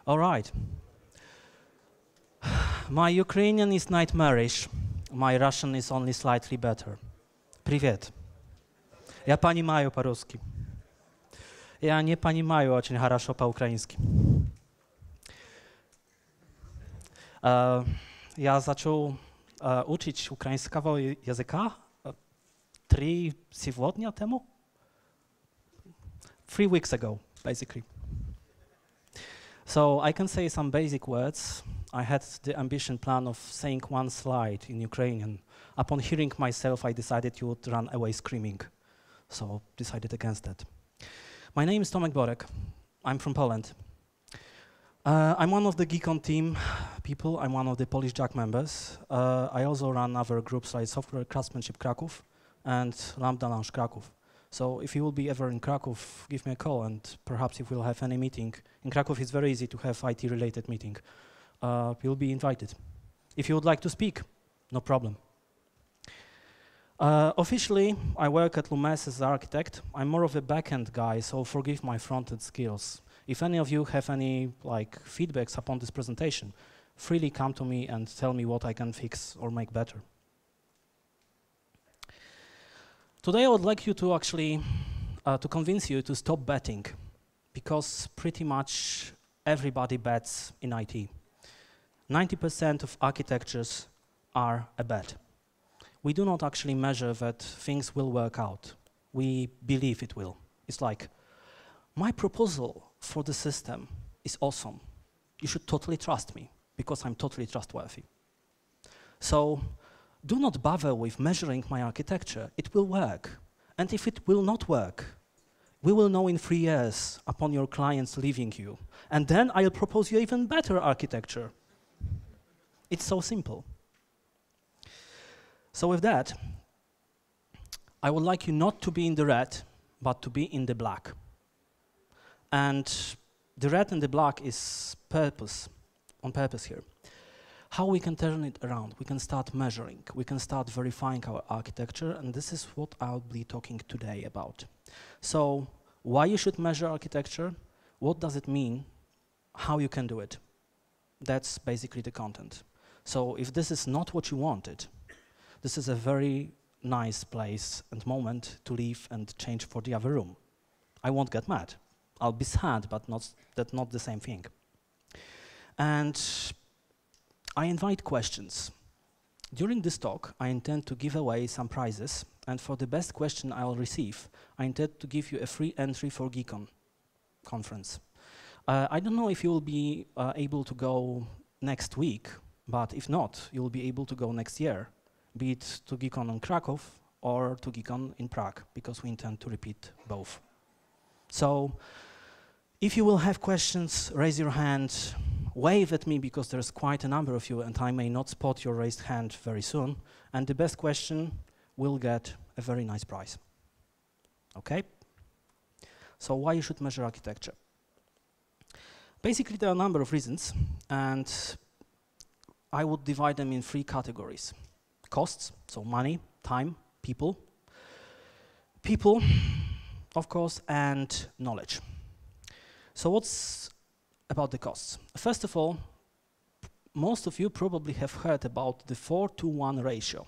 All right. My Ukrainian is nightmarish. My Russian is only slightly better. Привет. Я понимаю по-русски. Я не понимаю очень хорошо по-украински. Я začal uczyć ukraińskiego języka 3 сегодня temu. 3 weeks ago, basically. So I can say some basic words. I had the ambition plan of saying one slide in Ukrainian. Upon hearing myself, I decided you would run away screaming. So decided against that. My name is Tomasz Borek. I'm from Poland. I'm one of the Geekon team people. I'm one of the Polish Jack members. I also run other groups like Software Craftsmanship Kraków and Lambda Lounge Kraków. So if you will be ever in Kraków, give me a call, and perhaps if we'll have any meeting. In Kraków, it's very easy to have IT-related meeting. You'll be invited. If you would like to speak, no problem. Officially, I work at Lumesse as an architect. I'm more of a back-end guy, so forgive my front-end skills. If any of you have any feedbacks upon this presentation, freely come to me and tell me what I can fix or make better. Today, I would like you to actually to convince you to stop betting, because pretty much everybody bets in IT. 90% of architectures are a bet. We do not actually measure that things will work out. We believe it will. It's like, my proposal for the system is awesome. You should totally trust me, because I'm totally trustworthy. So do not bother with measuring my architecture. It will work. And if it will not work, we will know in 3 years upon your clients leaving you. And then I'll propose you even better architecture. It's so simple. So with that, I would like you not to be in the red, but to be in the black. And the red and the black is on purpose here. How we can turn it around? We can start measuring. We can start verifying our architecture, and this is what I'll be talking today about. So why you should measure architecture? What does it mean? How you can do it? That's basically the content. So if this is not what you wanted, this is a very nice place and moment to leave and change for the other room. I won't get mad. I'll be sad, but that's not the same thing. And I invite questions. During this talk, I intend to give away some prizes, and for the best question I'll receive, I intend to give you a free entry for Geekon conference. I don't know if you will be able to go next week, but if not, you'll be able to go next year, be it to Geekon in Kraków or to Geekon in Prague, because we intend to repeat both. So if you will have questions, raise your hand, wave at me, because there's quite a number of you and I may not spot your raised hand very soon, and the best question will get a very nice prize. Okay? So why you should measure architecture? Basically, there are a number of reasons, and I would divide them in 3 categories. Costs, so money, time, people. People, of course, and knowledge. So what's about the costs? First of all, most of you probably have heard about the 4-to-1 ratio.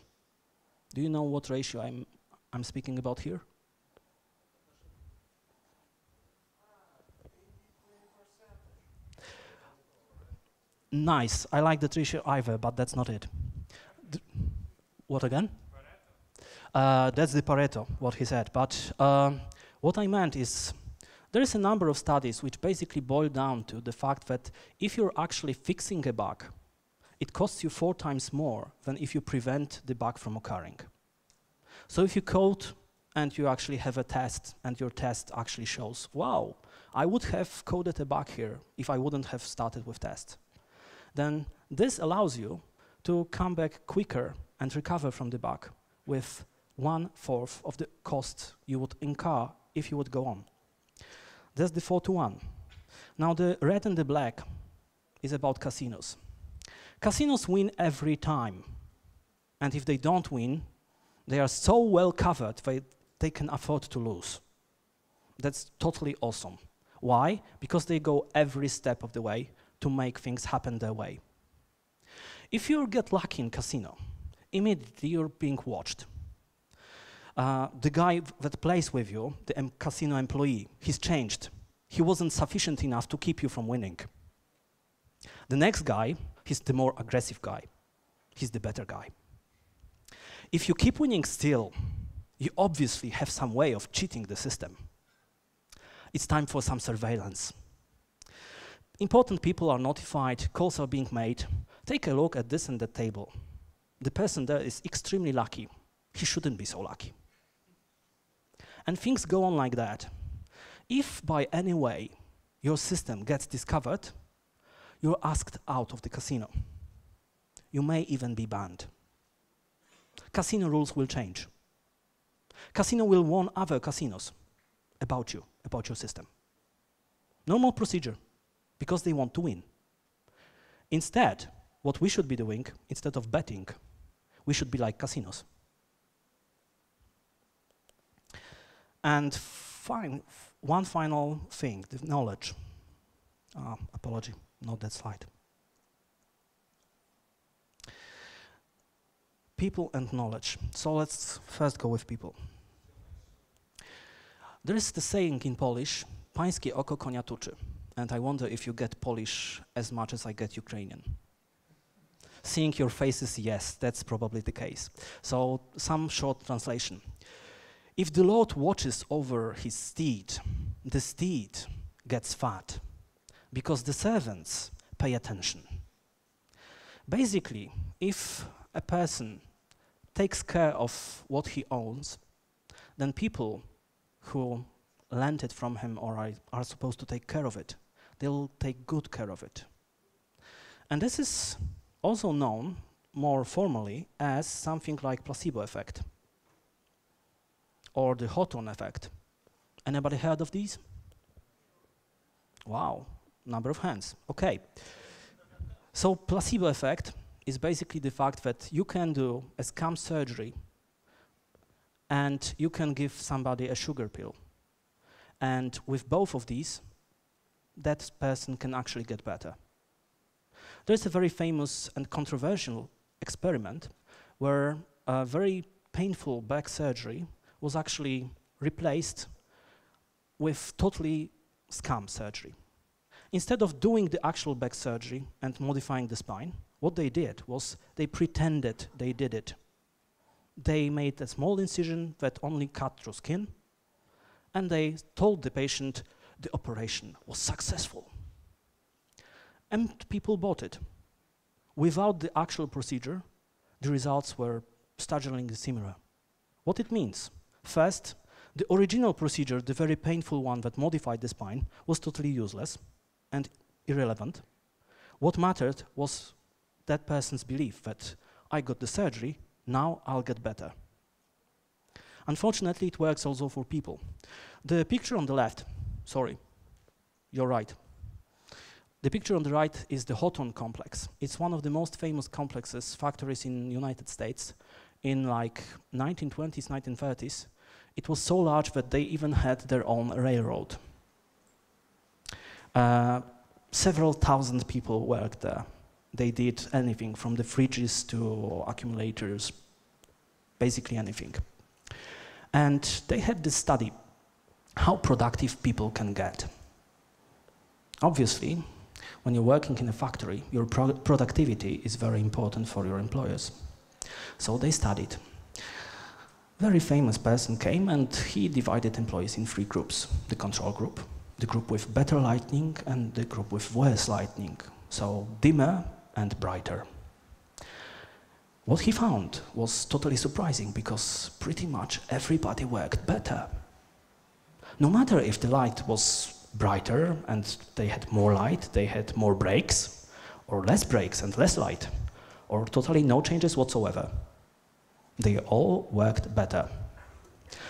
Do you know what ratio I'm speaking about here? Nice, I like that ratio either, but that's not it. What again? That's the Pareto, what he said. But what I meant is, there is a number of studies which basically boil down to the fact that if you're actually fixing a bug, it costs you 4 times more than if you prevent the bug from occurring. So if you code and you actually have a test, and your test actually shows, wow, I would have coded a bug here if I wouldn't have started with test, then this allows you to come back quicker and recover from the bug with 1/4 of the cost you would incur if you would go on. That's the 4-to-1. Now the red and the black is about casinos. Casinos win every time. And if they don't win, they are so well covered that they can afford to lose. That's totally awesome. Why? Because they go every step of the way to make things happen their way. If you get lucky in casino, immediately you're being watched. The guy that plays with you, the casino employee, he's changed. He wasn't sufficient enough to keep you from winning. The next guy, he's the more aggressive guy. He's the better guy. If you keep winning still, you obviously have some way of cheating the system. It's time for some surveillance. Important people are notified, calls are being made. Take a look at this and that table. The person there is extremely lucky. He shouldn't be so lucky. And things go on like that. If by any way your system gets discovered, you're asked out of the casino. You may even be banned. Casino rules will change. Casino will warn other casinos about you, about your system. Normal procedure, because they want to win. Instead, what we should be doing, instead of betting, we should be like casinos. And one final thing, the knowledge. Apology, not that slide. People and knowledge. So let's first go with people. There is the saying in Polish, pańskie oko konia tuczy. And I wonder if you get Polish as much as I get Ukrainian. Seeing your faces, yes, that's probably the case. So some short translation. If the Lord watches over his steed, the steed gets fat because the servants pay attention. Basically, if a person takes care of what he owns, then people who lent it from him or are supposed to take care of it, they'll take good care of it. And this is also known more formally as something like placebo effect or the Hawthorne effect. Anybody heard of these? Wow, number of hands. Okay. So placebo effect is basically the fact that you can do a scam surgery and you can give somebody a sugar pill. And with both of these, that person can actually get better. There's a very famous and controversial experiment where a very painful back surgery was actually replaced with totally scam surgery. Instead of doing the actual back surgery and modifying the spine, what they did was they pretended they did it. They made a small incision that only cut through skin, and they told the patient the operation was successful. And people bought it. Without the actual procedure, the results were staggeringly similar. What it means? First, the original procedure, the very painful one that modified the spine, was totally useless and irrelevant. What mattered was that person's belief that I got the surgery, now I'll get better. Unfortunately, it works also for people. The picture on the left, sorry, you're right. The picture on the right is the Hawthorne complex. It's one of the most famous complexes, factories in the United States in like 1920s, 1930s. It was so large that they even had their own railroad. Several thousand people worked there. They did anything from the fridges to accumulators, basically anything. And they had this study, how productive people can get. Obviously, when you're working in a factory, your productivity is very important for your employers. So they studied. Very famous person came and he divided employees in 3 groups. The control group, the group with better lighting, and the group with worse lighting. So dimmer and brighter. What he found was totally surprising because pretty much everybody worked better. No matter if the light was brighter and they had more light, they had more breaks, or less breaks and less light, or totally no changes whatsoever. They all worked better.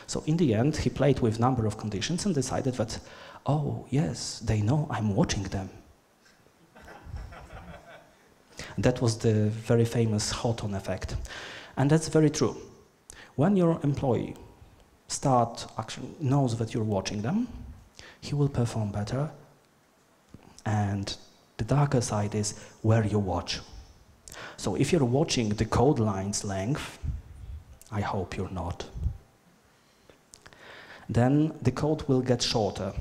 So in the end, he played with a number of conditions and decided that, oh yes, they know I'm watching them. That was the very famous Hawthorne effect. And that's very true. When your employee actually knows that you're watching them, he will perform better and The darker side is where you watch. So if you're watching the code line's length, I hope you're not, then the code will get shorter.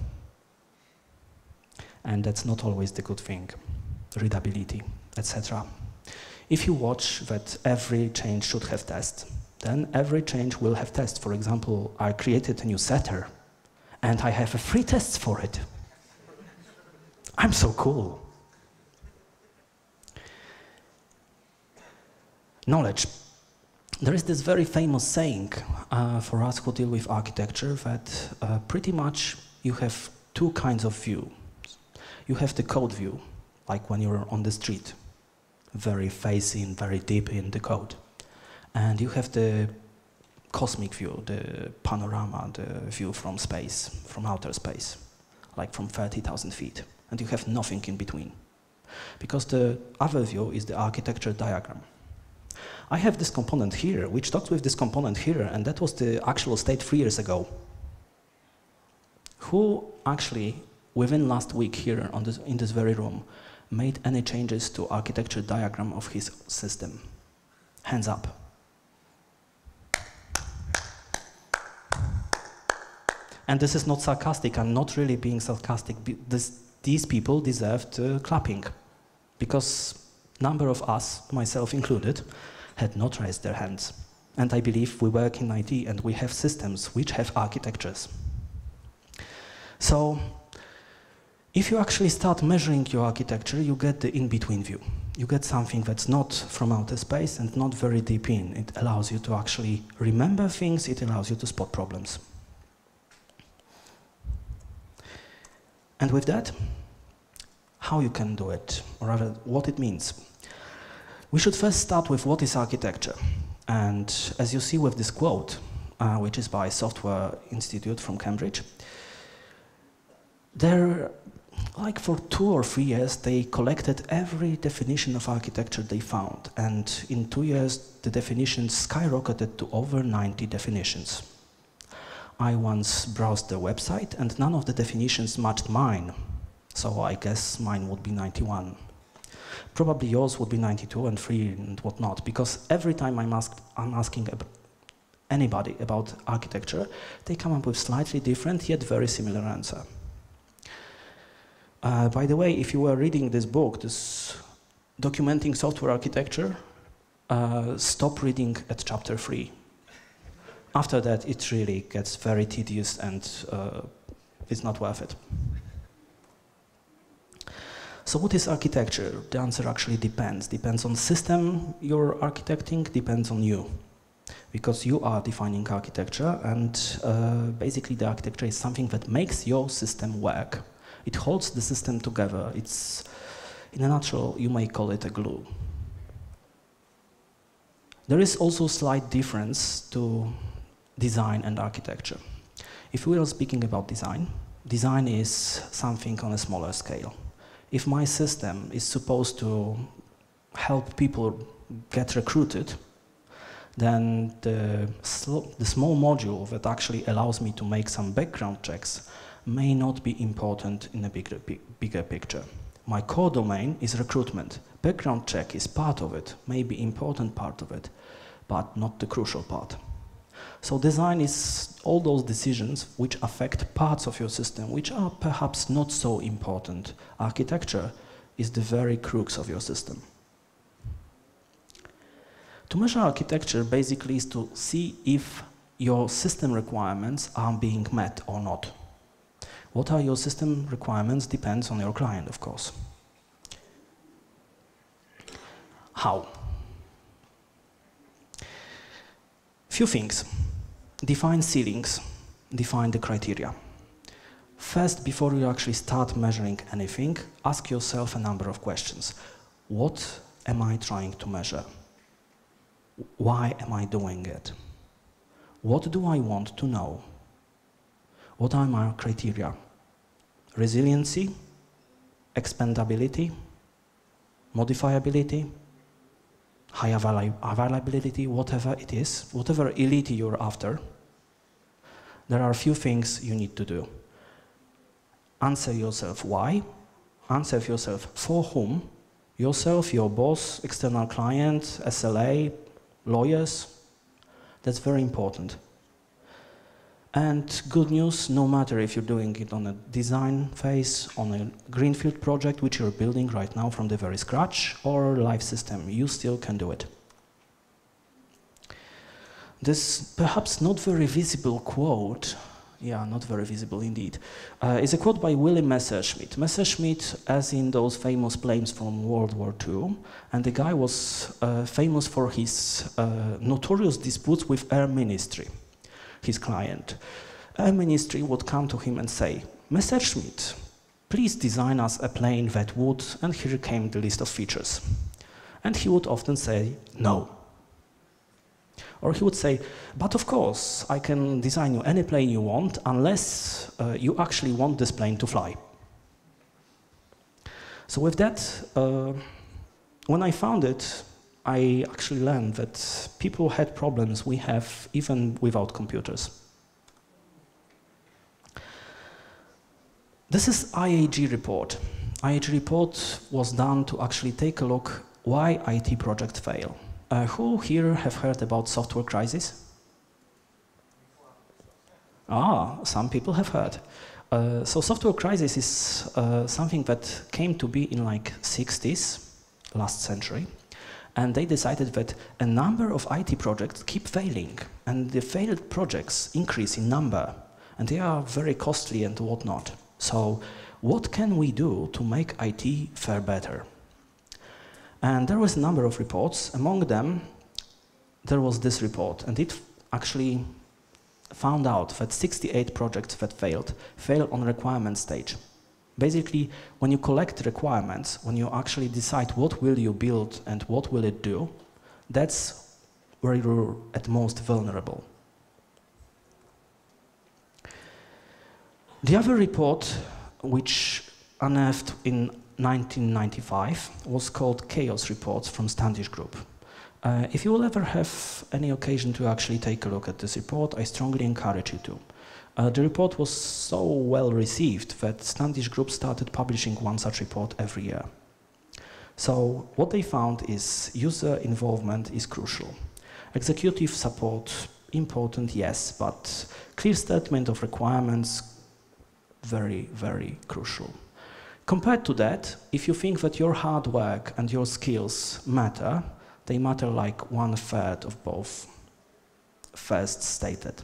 And that's not always the good thing. Readability, etc. If you watch that every change should have tests, then every change will have tests. For example, I created a new setter, and I have free tests for it. I'm so cool. Knowledge. There is this very famous saying for us who deal with architecture that pretty much you have two kinds of view. You have the code view, like when you're on the street, very facing, very deep in the code. And you have the cosmic view, the panorama, the view from space, from outer space, like from 30,000 feet. And you have nothing in between. Because the other view is the architecture diagram. I have this component here, which talks with this component here, and that was the actual state 3 years ago. Who actually, within last week here in this very room, made any changes to architecture diagram of his system? Hands up. And this is not sarcastic. I'm not really being sarcastic. These people deserved clapping, because number of us, myself included, had not raised their hands. And I believe we work in IT and we have systems which have architectures. So, if you actually start measuring your architecture, you get the in-between view. You get something that's not from outer space and not very deep in. It allows you to actually remember things, it allows you to spot problems. And with that, how you can do it, or rather, what it means. We should first start with what is architecture. And as you see with this quote, which is by Software Institute from Cambridge, like for 2 or 3 years, they collected every definition of architecture they found. And in 2 years, the definitions skyrocketed to over 90 definitions. I once browsed their website, and none of the definitions matched mine. So I guess mine would be 91. Probably yours would be 92 and 3 and whatnot, because every time I'm asking anybody about architecture, they come up with slightly different yet very similar answer. By the way, if you were reading this book, this Documenting Software Architecture, stop reading at chapter 3. After that, it really gets very tedious and it's not worth it. So what is architecture? The answer actually depends. Depends on the system you're architecting, depends on you. Because you are defining architecture, and basically the architecture is something that makes your system work. It holds the system together. It's, in a nutshell, you may call it a glue. There is also a slight difference to design and architecture. If we are speaking about design, design is something on a smaller scale. If my system is supposed to help people get recruited, then the small module that actually allows me to make some background checks may not be important in a bigger picture. My core domain is recruitment. Background check is part of it, maybe important part of it, but not the crucial part. So design is all those decisions which affect parts of your system, which are perhaps not so important. Architecture is the very crux of your system. To measure architecture basically is to see if your system requirements are being met or not. What are your system requirements depends on your client, of course. How? Few things. Define ceilings, define the criteria. First, before you actually start measuring anything, ask yourself a number of questions. What am I trying to measure? Why am I doing it? What do I want to know? What are my criteria? Resiliency, expandability, modifiability, high availability, whatever it is, whatever elite you're after, there are a few things you need to do. Answer yourself why, answer yourself, for whom? Yourself, your boss, external client, SLA, lawyers. That's very important. And good news, no matter if you're doing it on a design phase, on a greenfield project, which you're building right now from the very scratch, or live system, you still can do it. This perhaps not very visible quote, yeah, not very visible indeed, is a quote by Willy Messerschmitt. Messerschmitt, as in those famous planes from World War II, and the guy was famous for his notorious disputes with Air Ministry, his client. Air Ministry would come to him and say, Messerschmitt, please design us a plane that would, and here came the list of features. And he would often say, no. Or he would say, but of course, I can design you any plane you want, unless you actually want this plane to fly. So with that, when I found it, I actually learned that people had problems we have even without computers. This is IAG report. IAG report was done to actually take a look why IT projects fail. Who here have heard about software crisis? Some people have heard. So software crisis is something that came to be in like 60s, last century. And they decided that a number of IT projects keep failing, and the failed projects increase in number, and they are very costly and whatnot. So what can we do to make IT fare better? And there was a number of reports. Among them, there was this report, and it actually found out that 68 projects that failed on requirement stage. Basically, when you collect requirements, when you actually decide what will you build and what will it do, that's where you're at most vulnerable. The other report, which unearthed in 1995, was called Chaos Reports from Standish Group. If you will ever have any occasion to actually take a look at this report, I strongly encourage you to. The report was so well received that Standish Group started publishing one such report every year. So what they found is user involvement is crucial. Executive support, important, yes, but clear statement of requirements, very, very crucial. Compared to that, if you think that your hard work and your skills matter, they matter like 1/3 of both first stated.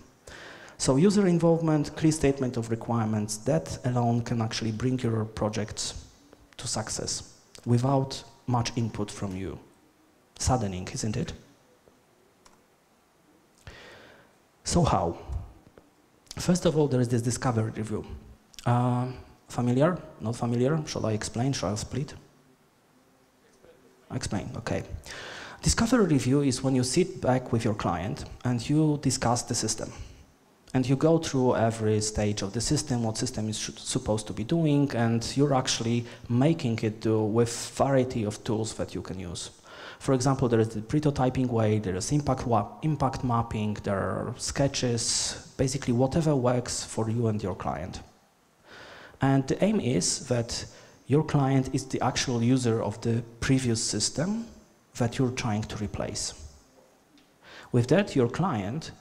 So user involvement, clear statement of requirements, that alone can actually bring your projects to success without much input from you. Saddening, isn't it? So how? First of all, there is this discovery review. Familiar? Not familiar? Shall I explain? Shall I split? Explain, okay. Discovery review is when you sit back with your client and you discuss the system. And you go through every stage of the system, what system is supposed to be doing, and you're actually making it do with variety of tools that you can use. For example, there is the prototyping way, there is impact mapping, there are sketches, basically whatever works for you and your client. And the aim is that your client is the actual user of the previous system that you're trying to replace. With that, your client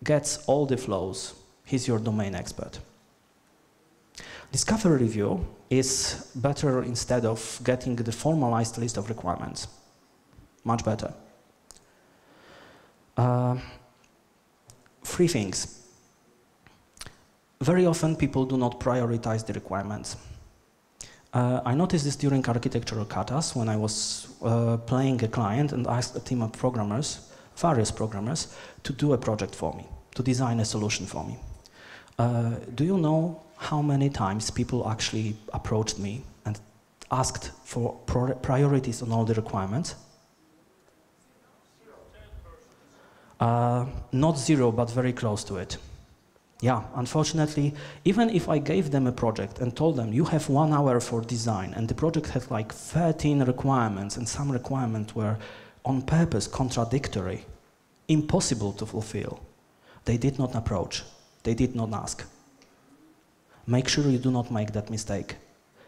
gets all the flows. He's your domain expert. Discovery review is better instead of getting the formalized list of requirements. Much better. 3 things. Very often people do not prioritize the requirements. I noticed this during architectural katas when I was playing a client and asked a team of programmers, various programmers, to do a project for me, to design a solution for me. Do you know how many times people actually approached me and asked for priorities on all the requirements? Not 0, but very close to it. Yeah, unfortunately, even if I gave them a project and told them you have 1 hour for design and the project had like 13 requirements and some requirements were on purpose contradictory, impossible to fulfill, they did not approach, they did not ask. Make sure you do not make that mistake.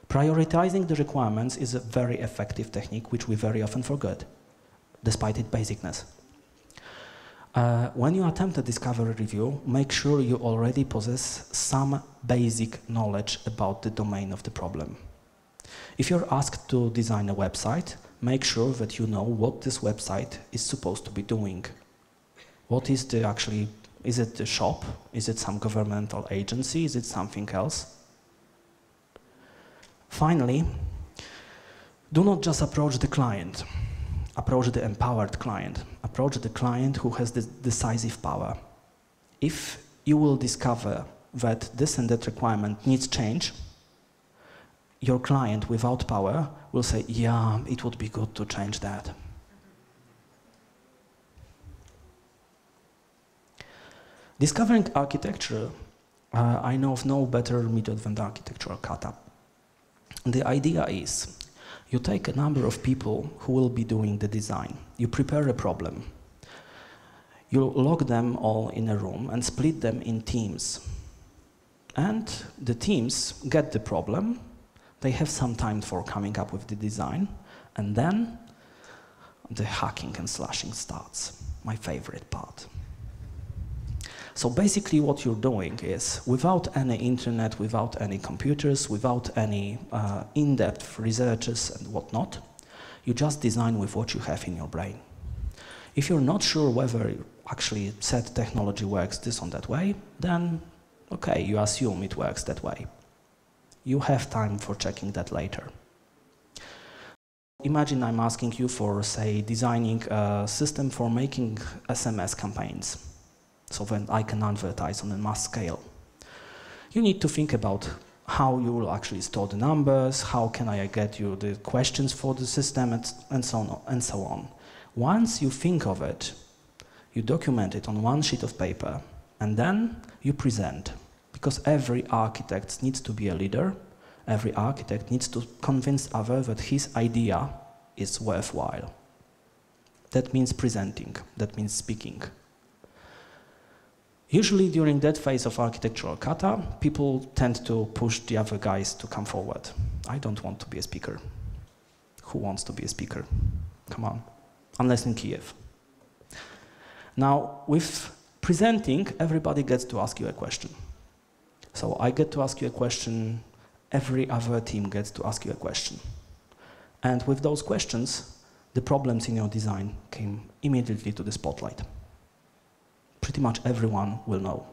Prioritizing the requirements is a very effective technique which we very often forget, despite its basicness. When you attempt a discovery review, make sure you already possess some basic knowledge about the domain of the problem. If you're asked to design a website, make sure that you know what this website is supposed to be doing. What is the actually, is it a shop? Is it some governmental agency? Is it something else? Finally, do not just approach the client. Approach the empowered client. Approach the client who has the decisive power. If you will discover that this and that requirement needs change, your client without power will say, yeah, it would be good to change that. Discovering architecture, I know of no better method than the architectural kata. The idea is, you take a number of people who will be doing the design. You prepare a problem. You lock them all in a room and split them in teams. And the teams get the problem. They have some time for coming up with the design. And then the hacking and slashing starts. My favorite part. So basically what you're doing is, without any internet, without any computers, without any in-depth researches and whatnot, you just design with what you have in your brain. If you're not sure whether actually said technology works this or that way, then okay, you assume it works that way. You have time for checking that later. Imagine I'm asking you for, say, designing a system for making SMS campaigns, so that I can advertise on a mass scale. You need to think about how you will actually store the numbers, how can I get you the questions for the system, and so on and so on. Once you think of it, you document it on one sheet of paper, and then you present. Because every architect needs to be a leader, every architect needs to convince others that his idea is worthwhile. That means presenting, that means speaking. Usually during that phase of architectural kata, people tend to push the other guys to come forward. I don't want to be a speaker. Who wants to be a speaker? Come on. Unless in Kiev. Now, with presenting, everybody gets to ask you a question. So I get to ask you a question, every other team gets to ask you a question. And with those questions, the problems in your design came immediately to the spotlight. Pretty much everyone will know.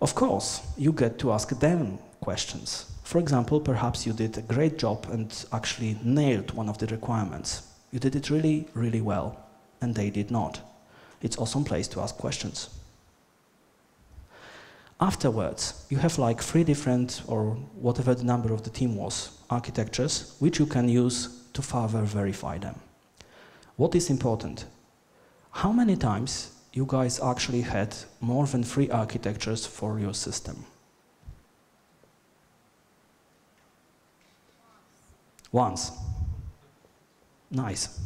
Of course, you get to ask them questions. For example, perhaps you did a great job and actually nailed one of the requirements. You did it really, really well, and they did not. It's an awesome place to ask questions. Afterwards, you have like 3 different, or whatever the number of the team was, architectures, which you can use to further verify them. What is important? How many times you guys actually had more than 3 architectures for your system? Once. Nice.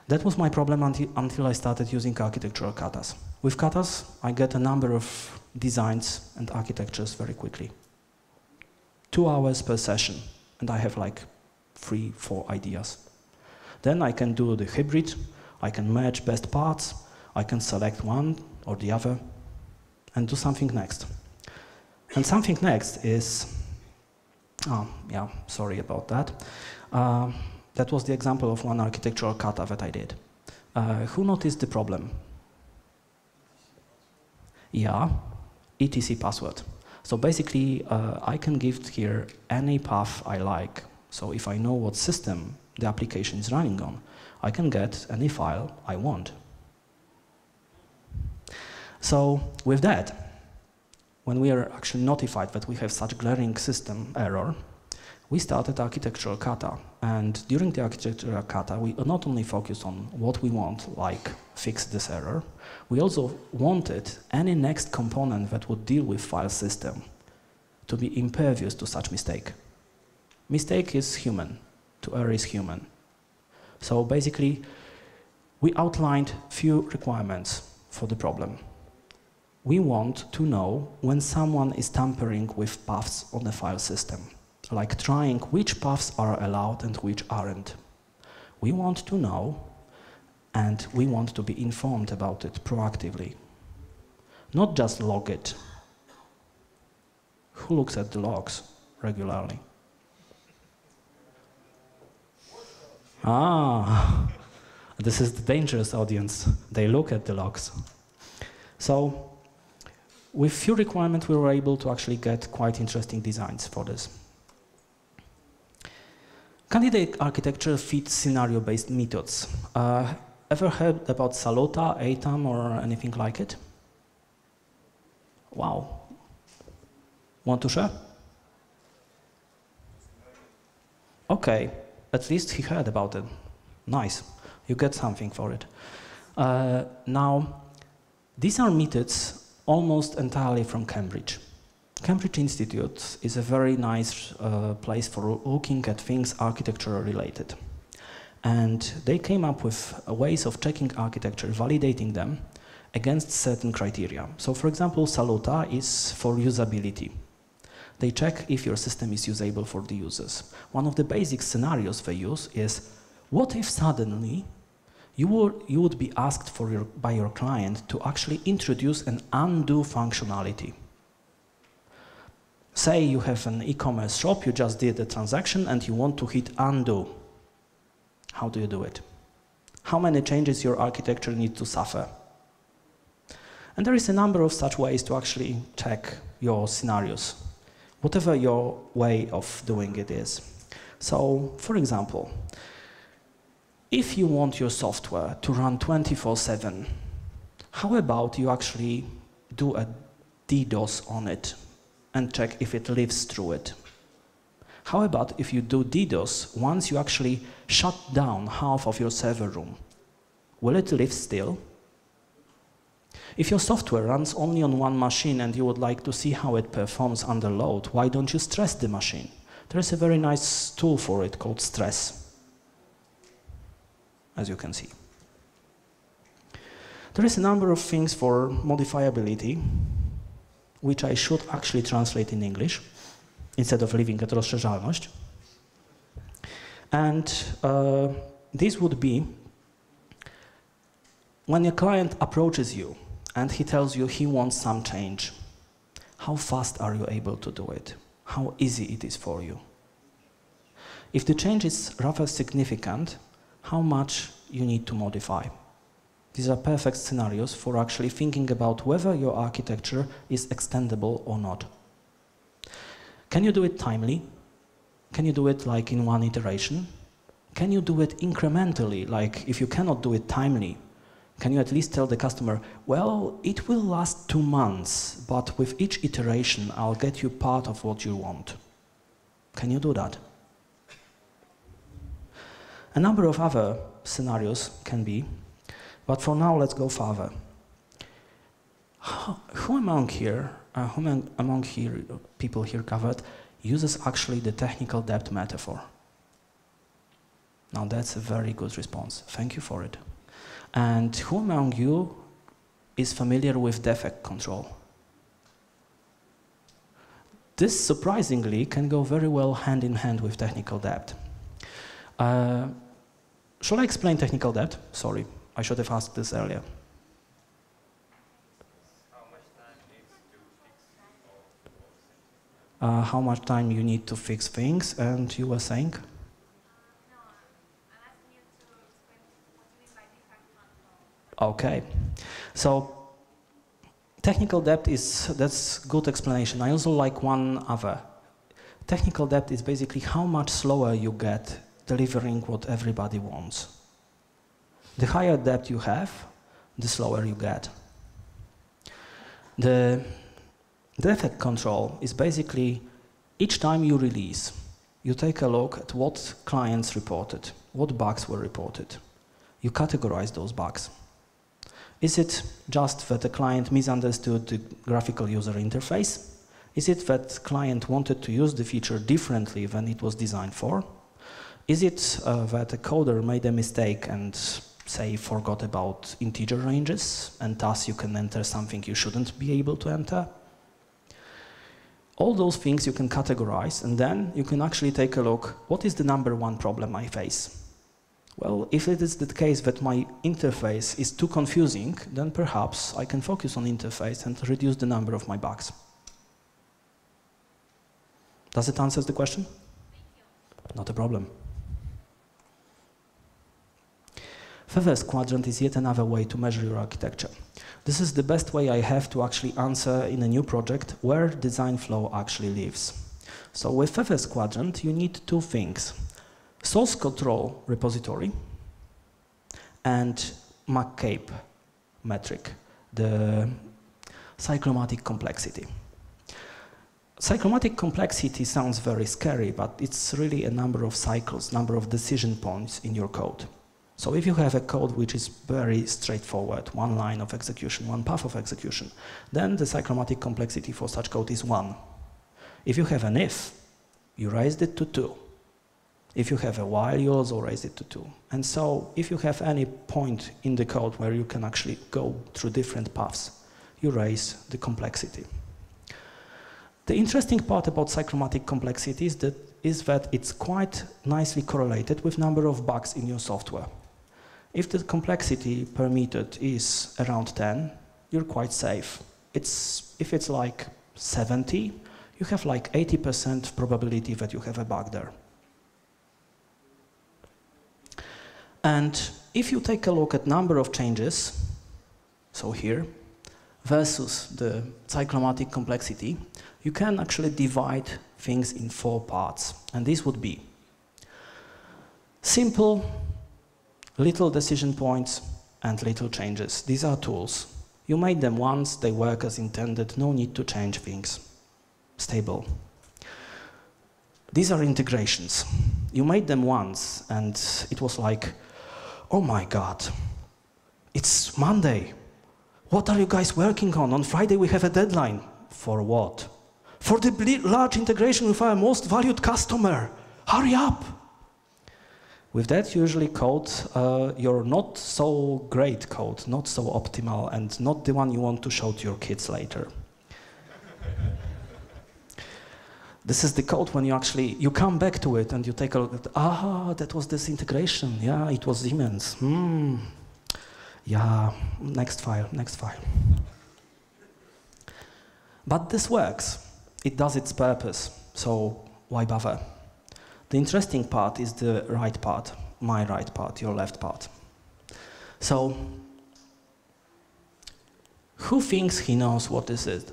That was my problem until I started using architectural katas. With katas, I get a number of designs and architectures very quickly. 2 hours per session, and I have like 3, 4 ideas. Then I can do the hybrid. I can merge best parts, I can select one or the other, and do something next. And something next is, yeah, sorry about that. That was the example of one architectural kata that I did. Who noticed the problem? Yeah, etc password. So basically, I can give here any path I like. So if I know what system the application is running on, I can get any file I want. So with that, when we are actually notified that we have such glaring system error, we started architectural kata. And during the architectural kata, we not only focused on what we want, like fix this error, we also wanted any next component that would deal with file system to be impervious to such mistake. Mistake is human, to err is human. So basically, we outlined few requirements for the problem. we want to know when someone is tampering with paths on the file system, like trying which paths are allowed and which aren't. We want to know, and we want to be informed about it proactively. Not just log it. Who looks at the logs regularly? Ah, this is the dangerous audience. They look at the logs. So, with few requirements, we were able to actually get quite interesting designs for this. Candidate architecture fits scenario-based methods. Ever heard about Salota, ATAM, or anything like it? Wow. Want to share? Okay, at least he heard about it. Nice, you get something for it. Now, these are methods almost entirely from Cambridge. Cambridge Institute is a very nice place for looking at things architecture related. And they came up with ways of checking architecture, validating them against certain criteria. So for example, Salota is for usability. They check if your system is usable for the users. One of the basic scenarios they use is, what if suddenly you would be asked by your client to actually introduce an undo functionality? Say you have an e-commerce shop, you just did a transaction and you want to hit undo. How do you do it? How many changes your architecture needs to suffer? And there is a number of such ways to actually check your scenarios, whatever your way of doing it is. So, for example, if you want your software to run 24/7, how about you actually do a DDoS on it and check if it lives through it? How about if you do DDoS once you actually shut down half of your server room? Will it live still? If your software runs only on one machine and you would like to see how it performs under load, why don't you stress the machine? There is a very nice tool for it called Stress, as you can see. There is a number of things for modifiability, which I should actually translate in English, instead of leaving it rozszerzalność. And this would be when a client approaches you and he tells you he wants some change. How fast are you able to do it? How easy it is for you? If the change is rather significant, how much you need to modify? These are perfect scenarios for actually thinking about whether your architecture is extendable or not. Can you do it timely? Can you do it like in one iteration? Can you do it incrementally? Like if you cannot do it timely, can you at least tell the customer, well, it will last 2 months, but with each iteration, I'll get you part of what you want. Can you do that? A number of other scenarios can be, but for now, let's go further. Who among people here covered uses actually the technical debt metaphor? Now that's a very good response. Thank you for it. And who among you is familiar with defect control? This surprisingly can go very well hand in hand with technical debt. Shall I explain technical debt? Sorry, I should have asked this earlier. How much time you need to fix things, and you were saying? No, I'm asking you to explain what you mean by defect control. Okay, so technical debt that's good explanation. I also like one other. Technical debt is basically how much slower you get delivering what everybody wants. The higher debt you have, the slower you get. The defect control is basically each time you release, you take a look at what clients reported, what bugs were reported. You categorize those bugs. Is it just that the client misunderstood the graphical user interface? Is it that the client wanted to use the feature differently than it was designed for? Is it that a coder made a mistake and say, forgot about integer ranges, and thus you can enter something you shouldn't be able to enter. All those things you can categorize, and then you can actually take a look, what is the number one problem I face? Well, if it is the case that my interface is too confusing, then perhaps I can focus on interface and reduce the number of my bugs. Does it answer the question? Thank you. Not a problem. First quadrant is yet another way to measure your architecture. This is the best way I have to actually answer in a new project where design flow actually lives. So with first quadrant, you need two things: source control repository and McCabe metric, the cyclomatic complexity. Cyclomatic complexity sounds very scary, but it's really a number of cycles, number of decision points in your code. So if you have a code which is very straightforward, one line of execution, one path of execution, then the cyclomatic complexity for such code is 1. If you have an if, you raised it to 2. If you have a while, you also raise it to 2. And so if you have any point in the code where you can actually go through different paths, you raise the complexity. The interesting part about cyclomatic complexity is that it's quite nicely correlated with number of bugs in your software. If the complexity per metered is around 10, you're quite safe. If it's like 70, you have like 80% probability that you have a bug there. And if you take a look at number of changes, so here, versus the cyclomatic complexity, you can actually divide things in 4 parts. And this would be simple, little decision points, and little changes. These are tools. You made them once, they work as intended, no need to change things. Stable. These are integrations. You made them once, and it was like, oh my God, it's Monday. What are you guys working on? On Friday we have a deadline. For what? For the large integration with our most valued customer. Hurry up! With that, you usually code your not so great code, not so optimal, and not the one you want to show to your kids later. This is the code when you come back to it and you take a look at, that was this integration. Yeah, it was Siemens. Yeah, next file, next file. But this works. It does its purpose, so why bother? The interesting part is the right part, my right part, your left part. So, who thinks he knows what this is?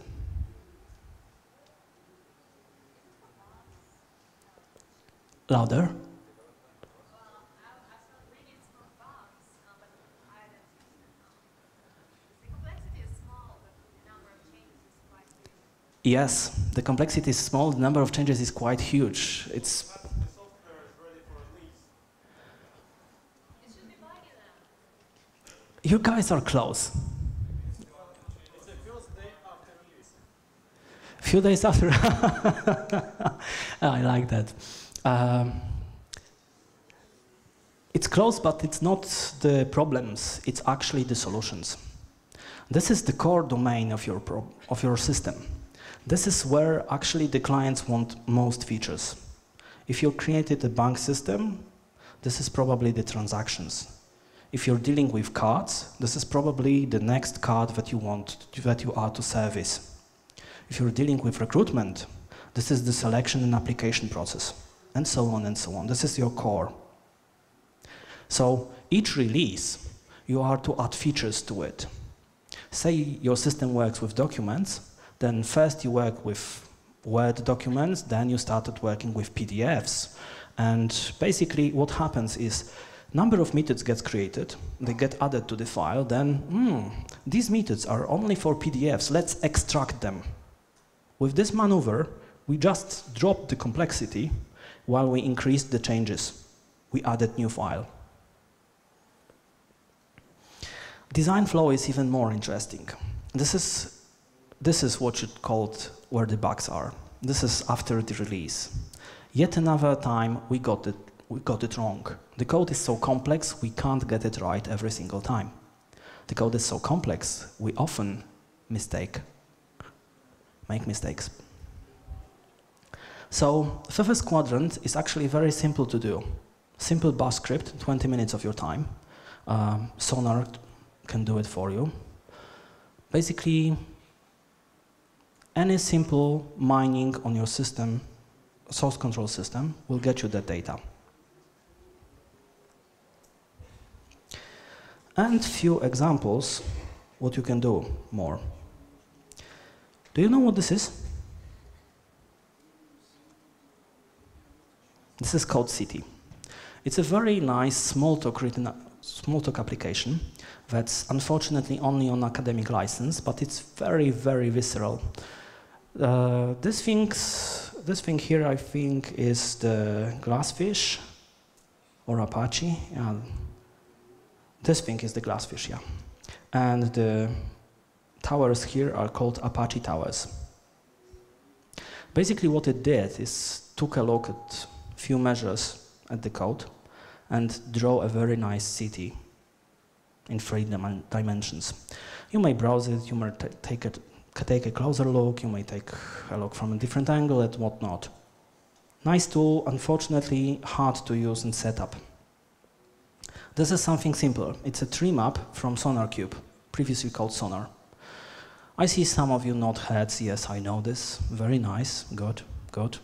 Louder? Yes, the complexity is small, the number of changes is quite huge. It's The software is ready for release. It should be buggy then. you guys are close. It's the first day after release. Few days after. I like that. It's close, but it's not the problems, it's actually the solutions. This is the core domain of your system. This is where actually the clients want most features. If you created a bank system, this is probably the transactions. If you're dealing with cards, this is probably the next card that you are to service. If you're dealing with recruitment, this is the selection and application process, and so on and so on. This is your core. So each release, you are to add features to it. Say your system works with documents, then first you work with Word documents, then you started working with PDFs. And basically what happens is number of methods gets created, they get added to the file, then these methods are only for PDFs, let's extract them. With this maneuver, we just dropped the complexity while we increased the changes. We added new file. Design flow is even more interesting. This is what you called where the bugs are. This is after the release. Yet another time we got we got it wrong. The code is so complex, we can't get it right every single time. The code is so complex, we often make mistakes. So the first quadrant is actually very simple to do. Simple bash script, 20 minutes of your time. Sonar can do it for you. Basically, any simple mining on your system, source control system, will get you that data. And few examples what you can do more. Do you know what this is? This is Code City. It's a very nice small talk application that's unfortunately only on academic license, but it's very, very visceral. This thing here, I think, is the glassfish or Apache. Yeah. This thing is the glassfish, yeah. And the towers here are called Apache towers. Basically what it did is took a look at few measures at the code and draw a very nice city in 3 dimensions. You may browse it, you may take a closer look, you may take a look from a different angle and whatnot. Nice tool, unfortunately hard to use and set up. This is something simple. It's a tree map from SonarCube, previously called Sonar. I see some of you nod heads. Yes, I know this. Very nice. Good, good.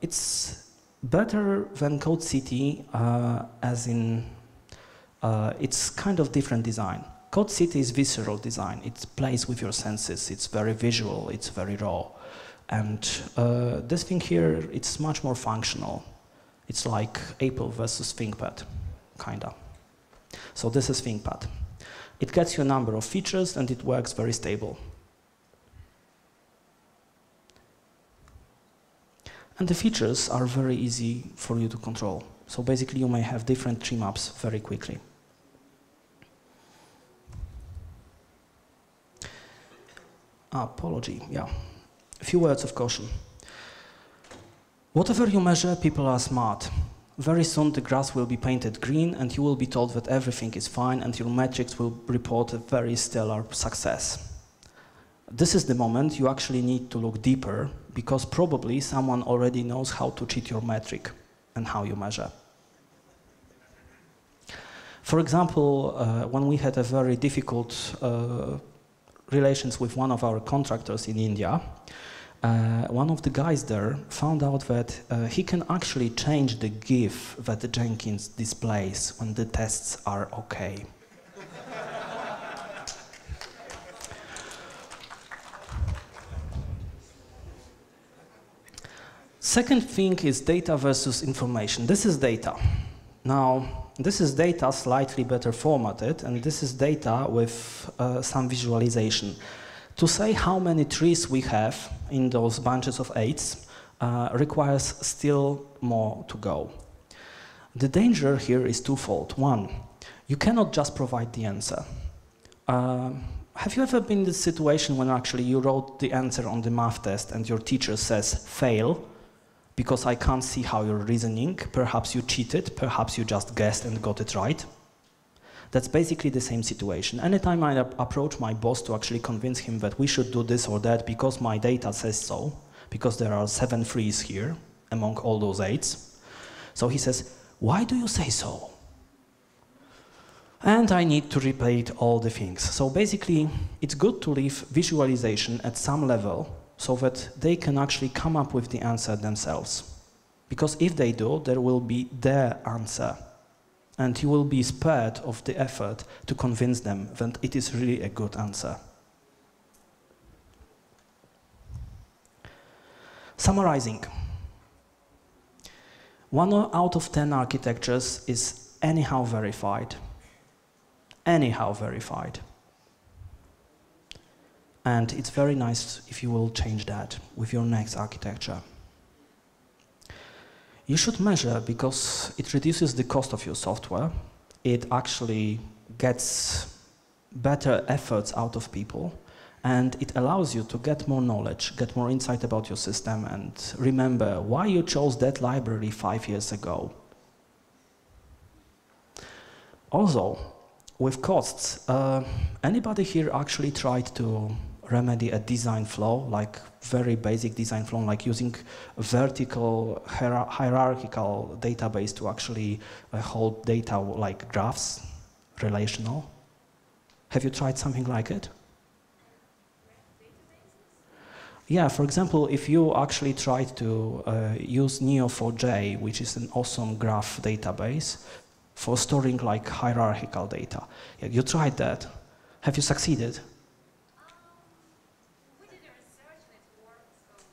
It's better than Code City, as in it's kind of different design. Code City is visceral design. It plays with your senses. It's very visual. It's very raw. And this thing here, it's much more functional. It's like Apple versus ThinkPad, kinda. So this is ThinkPad. It gets you a number of features and it works very stable. And the features are very easy for you to control. So basically you may have different tree maps very quickly. Apology, yeah. A few words of caution. Whatever you measure, people are smart. Very soon the grass will be painted green and you will be told that everything is fine and your metrics will report a very stellar success. This is the moment you actually need to look deeper because probably someone already knows how to cheat your metric and how you measure. For example, when we had a very difficult relations with one of our contractors in India, one of the guys there found out that he can actually change the GIF that Jenkins displays when the tests are okay. Second thing is data versus information. This is data. Now, this is data slightly better formatted, and this is data with some visualization. To say how many trees we have in those bunches of 8s requires still more to go. The danger here is twofold. One, you cannot just provide the answer. Have you ever been in this situation when actually you wrote the answer on the math test and your teacher says fail because I can't see how you're reasoning, perhaps you cheated, perhaps you just guessed and got it right? That's basically the same situation. Anytime I approach my boss to actually convince him that we should do this or that because my data says so, because there are 7 3s here among all those 8s, so he says, why do you say so? And I need to repeat all the things. So basically, it's good to leave visualization at some level so that they can actually come up with the answer themselves. Because if they do, there will be their answer. And you will be spared of the effort to convince them that it is really a good answer. Summarizing. 1 out of 10 architectures is anyhow verified. Anyhow verified. And it's very nice if you will change that with your next architecture. You should measure because it reduces the cost of your software. It actually gets better efforts out of people And it allows you to get more knowledge, get more insight about your system, and remember why you chose that library 5 years ago. Also, with costs, anybody here actually tried to remedy a design flow, like very basic design flow, like using a vertical hierarchical database to actually hold data like graphs, relational? Have you tried something like it? Yeah, for example, if you actually tried to use Neo4j, which is an awesome graph database for storing like hierarchical data. Yeah, you tried that. Have you succeeded? We did a research and it worked, so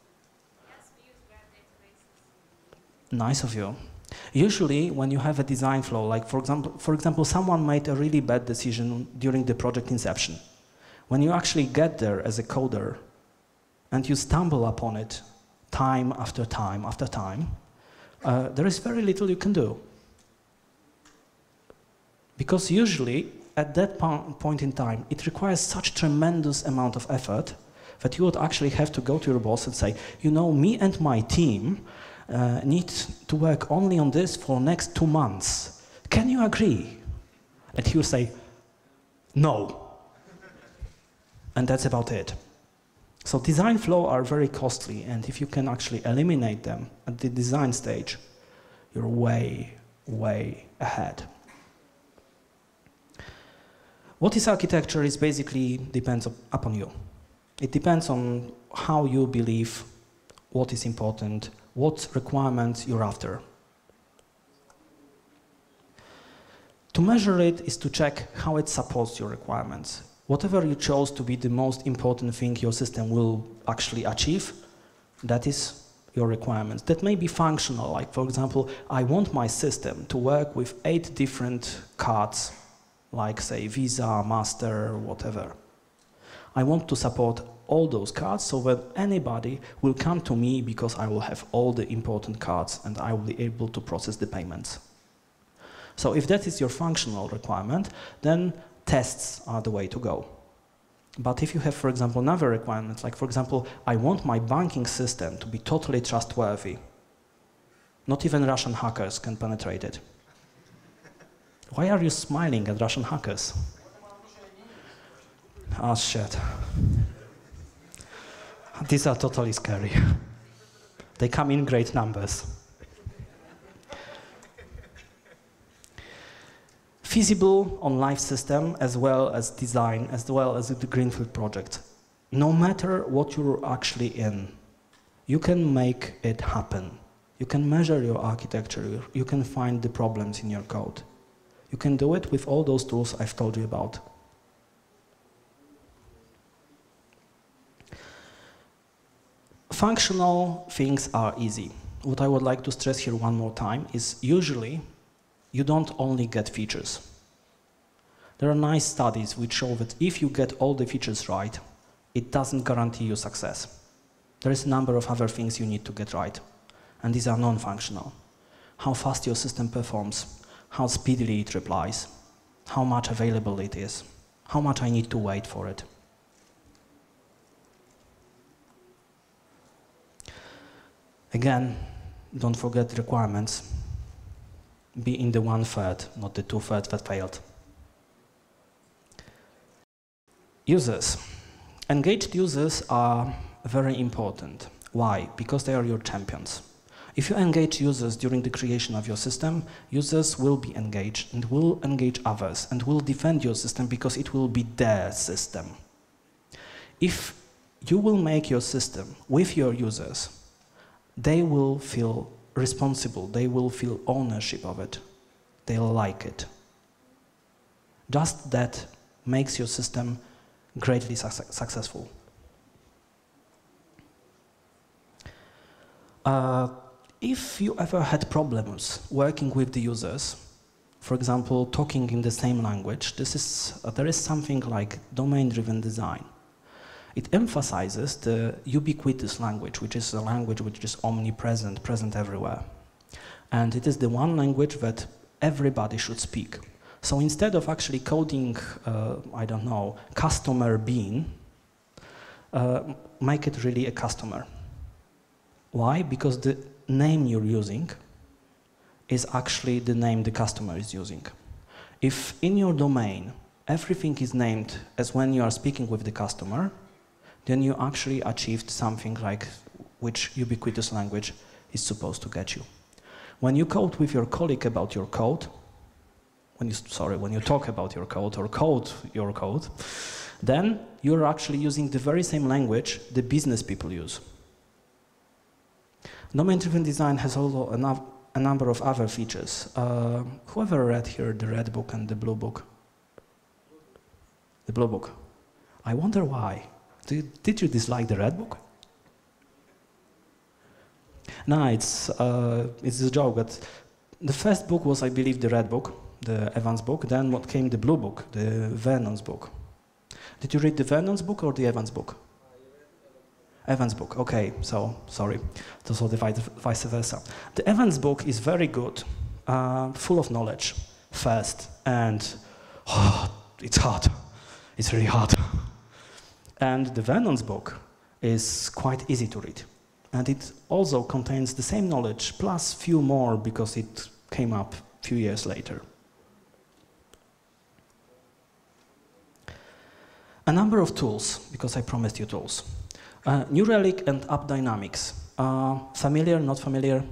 yes, we use graph databases. Nice of you. Usually, when you have a design flow, like for example, someone made a really bad decision during the project inception. When you actually get there as a coder, and you stumble upon it time after time after time, there is very little you can do. Because usually, at that point in time, it requires such tremendous amount of effort that you would actually have to go to your boss and say, you know, me and my team need to work only on this for next 2 months. Can you agree? And he will say, no. And that's about it. So design flow are very costly, and if you can actually eliminate them at the design stage, you're way, way ahead. What is architecture is basically depends upon you. It depends on how you believe, what is important, what requirements you're after. To measure it is to check how it supports your requirements. Whatever you chose to be the most important thing your system will actually achieve, that is your requirements. That may be functional, like for example, I want my system to work with 8 different cards, like say Visa, Master, whatever. I want to support all those cards so that anybody will come to me because I will have all the important cards and I will be able to process the payments. So if that is your functional requirement, then tests are the way to go. But if you have, for example, another requirement, like for example, I want my banking system to be totally trustworthy. Not even Russian hackers can penetrate it. Why are you smiling at Russian hackers? Oh shit. These are totally scary. They come in great numbers. Feasible on live system as well as design, as well as the greenfield project. No matter what you're actually in, you can make it happen. You can measure your architecture, you can find the problems in your code. You can do it with all those tools I've told you about. Functional things are easy. What I would like to stress here one more time is usually you don't only get features. There are nice studies which show that if you get all the features right, it doesn't guarantee you success. There is a number of other things you need to get right, and these are non-functional. How fast your system performs, how speedily it replies, how much available it is, how much I need to wait for it. Again, don't forget the requirements. Be in the 1/3, not the 2/3 that failed. Users. Engaged users are very important. Why? Because they are your champions. If you engage users during the creation of your system, users will be engaged and will engage others and will defend your system because it will be their system. If you will make your system with your users, they will feel responsible, they will feel ownership of it, they'll like it. Just that makes your system greatly successful. If you ever had problems working with the users, for example, talking in the same language, there is something like domain-driven design. It emphasizes the ubiquitous language, which is a language which is omnipresent, present everywhere. And it is the one language that everybody should speak. So instead of actually coding, I don't know, customer bean, make it really a customer. Why? Because the name you're using is actually the name the customer is using. If in your domain everything is named as when you are speaking with the customer, then you actually achieved something like which ubiquitous language is supposed to get you. When you code with your colleague about your code, when you talk about your code or code your code, then you're actually using the very same language the business people use. Domain-driven design has also a number of other features. Whoever read here the red book and the blue book? The blue book. I wonder why. Did you dislike the red book? No, it's a joke, but the first book was, I believe, the red book, the Evans book, then what came the blue book, the Vernon's book. Did you read the Vernon's book or the Evans book? Evans book, okay, so sorry. So the vice versa. The Evans book is very good, full of knowledge, fast, and it's hard. It's really hard. And the Vernon's book is quite easy to read. And it also contains the same knowledge, plus few more because it came up a few years later. A number of tools, because I promised you tools. New Relic and App Dynamics. Familiar, not familiar?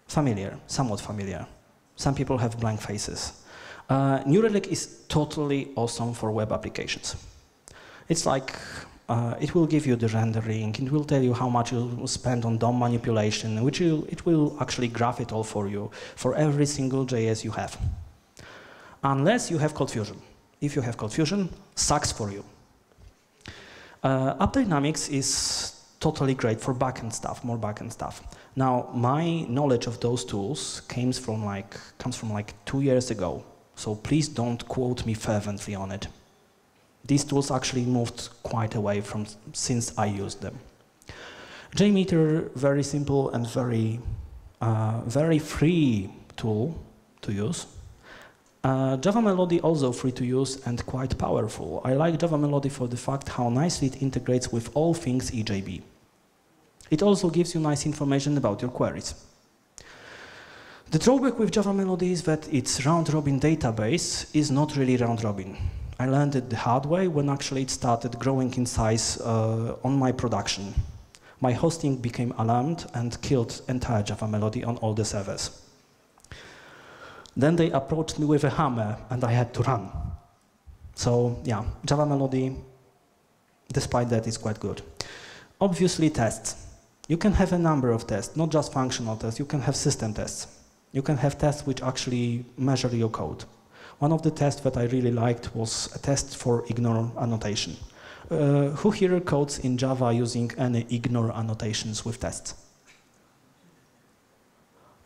Familiar, somewhat familiar. Some people have blank faces. New Relic is totally awesome for web applications. It's like, it will give you the rendering, it will tell you how much you'll spend on DOM manipulation, it will actually graph it all for you, for every single JS you have. Unless you have CodeFusion. If you have CodeFusion, sucks for you. App Dynamics is totally great for backend stuff, more backend stuff. Now, my knowledge of those tools comes from like 2 years ago, so please don't quote me fervently on it. These tools actually moved quite away from since I used them. JMeter, very simple and very free tool to use. Java Melody also free to use and quite powerful. I like Java Melody for the fact how nicely it integrates with all things EJB. It also gives you nice information about your queries. The drawback with Java Melody is that its round-robin database is not really round-robin. I learned it the hard way when actually it started growing in size on my production. My hosting became alarmed and killed entire Java Melody on all the servers. Then they approached me with a hammer and I had to run. So yeah, Java Melody, despite that, is quite good. Obviously tests. You can have a number of tests, not just functional tests, you can have system tests. You can have tests which actually measure your code. One of the tests that I really liked was a test for ignore annotation. Who here codes in Java using any ignore annotations with tests?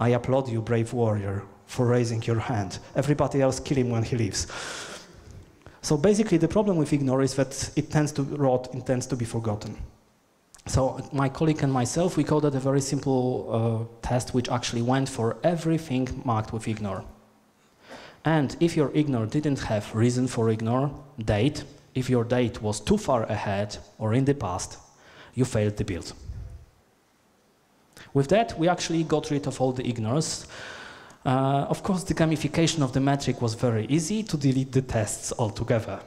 I applaud you, brave warrior, for raising your hand. Everybody else kill him when he leaves. So basically the problem with ignore is that it tends to rot, it tends to be forgotten. So my colleague and myself, we coded a very simple test which actually went for everything marked with ignore. And if your ignore didn't have reason for ignore, date, if your date was too far ahead or in the past, you failed the build. With that, we actually got rid of all the ignores. Of course, the gamification of the metric was very easy to delete the tests altogether.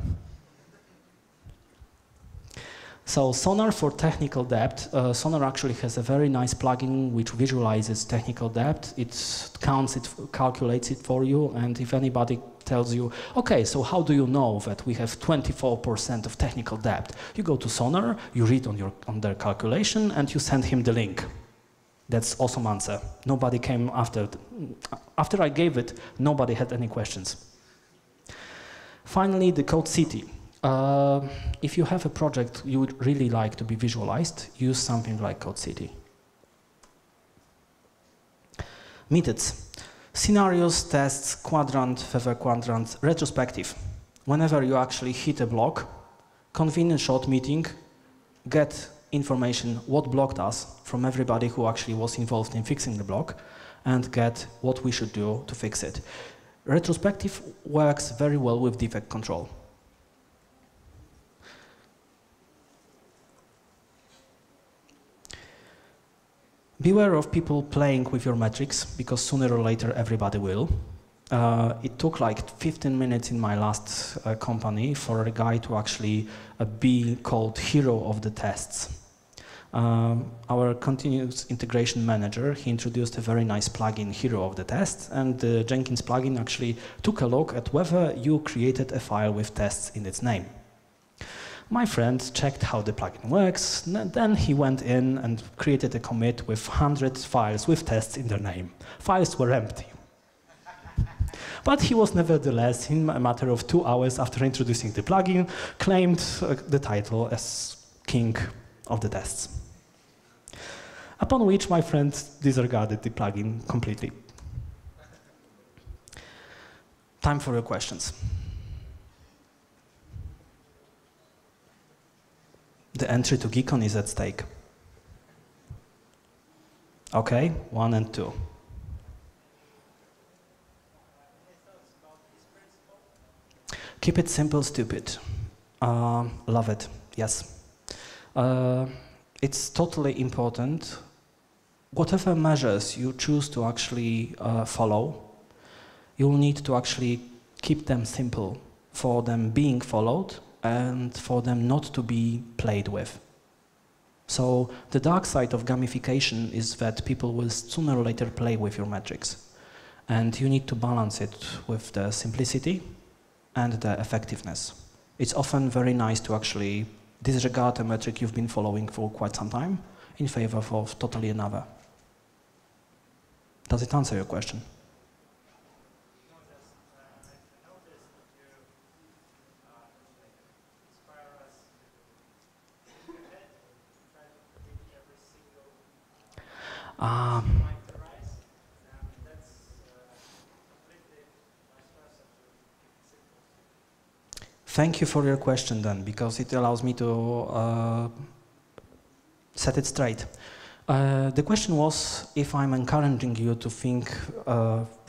So Sonar for technical debt. Sonar actually has a very nice plugin which visualizes technical debt. It counts it, calculates it for you, and if anybody tells you, okay, so how do you know that we have 24% of technical debt? You go to Sonar, you read on their calculation, and you send him the link. That's awesome answer. Nobody came after. After I gave it, nobody had any questions. Finally, the Code City. If you have a project you would really like to be visualized, use something like Code City. Methods. Scenarios, tests, quadrant, feather quadrant, retrospective. Whenever you actually hit a block, convene a short meeting, get information what blocked us from everybody who actually was involved in fixing the block, and get what we should do to fix it. Retrospective works very well with defect control. beware of people playing with your metrics, because sooner or later everybody will. It took like 15 minutes in my last company for a guy to actually be called hero of the tests. Our continuous integration manager, he introduced a very nice plugin, hero of the test, and the Jenkins plugin actually took a look at whether you created a file with tests in its name. My friend checked how the plugin works, then he went in and created a commit with 100 files with tests in their name. Files were empty. But he was nevertheless, in a matter of 2 hours after introducing the plugin, claimed the title as king of the tests. Upon which my friend disregarded the plugin completely. Time for your questions. The entry to Geekon is at stake. Okay, 1 and 2. Keep it simple, stupid. Love it, yes. It's totally important. Whatever measures you choose to actually follow, you'll need to actually keep them simple for them being followed and for them not to be played with. So the dark side of gamification is that people will sooner or later play with your metrics. And you need to balance it with the simplicity and the effectiveness. It's often very nice to actually disregard a metric you've been following for quite some time in favor of totally another. Does it answer your question? Thank you for your question then, because it allows me to set it straight. The question was if I'm encouraging you to think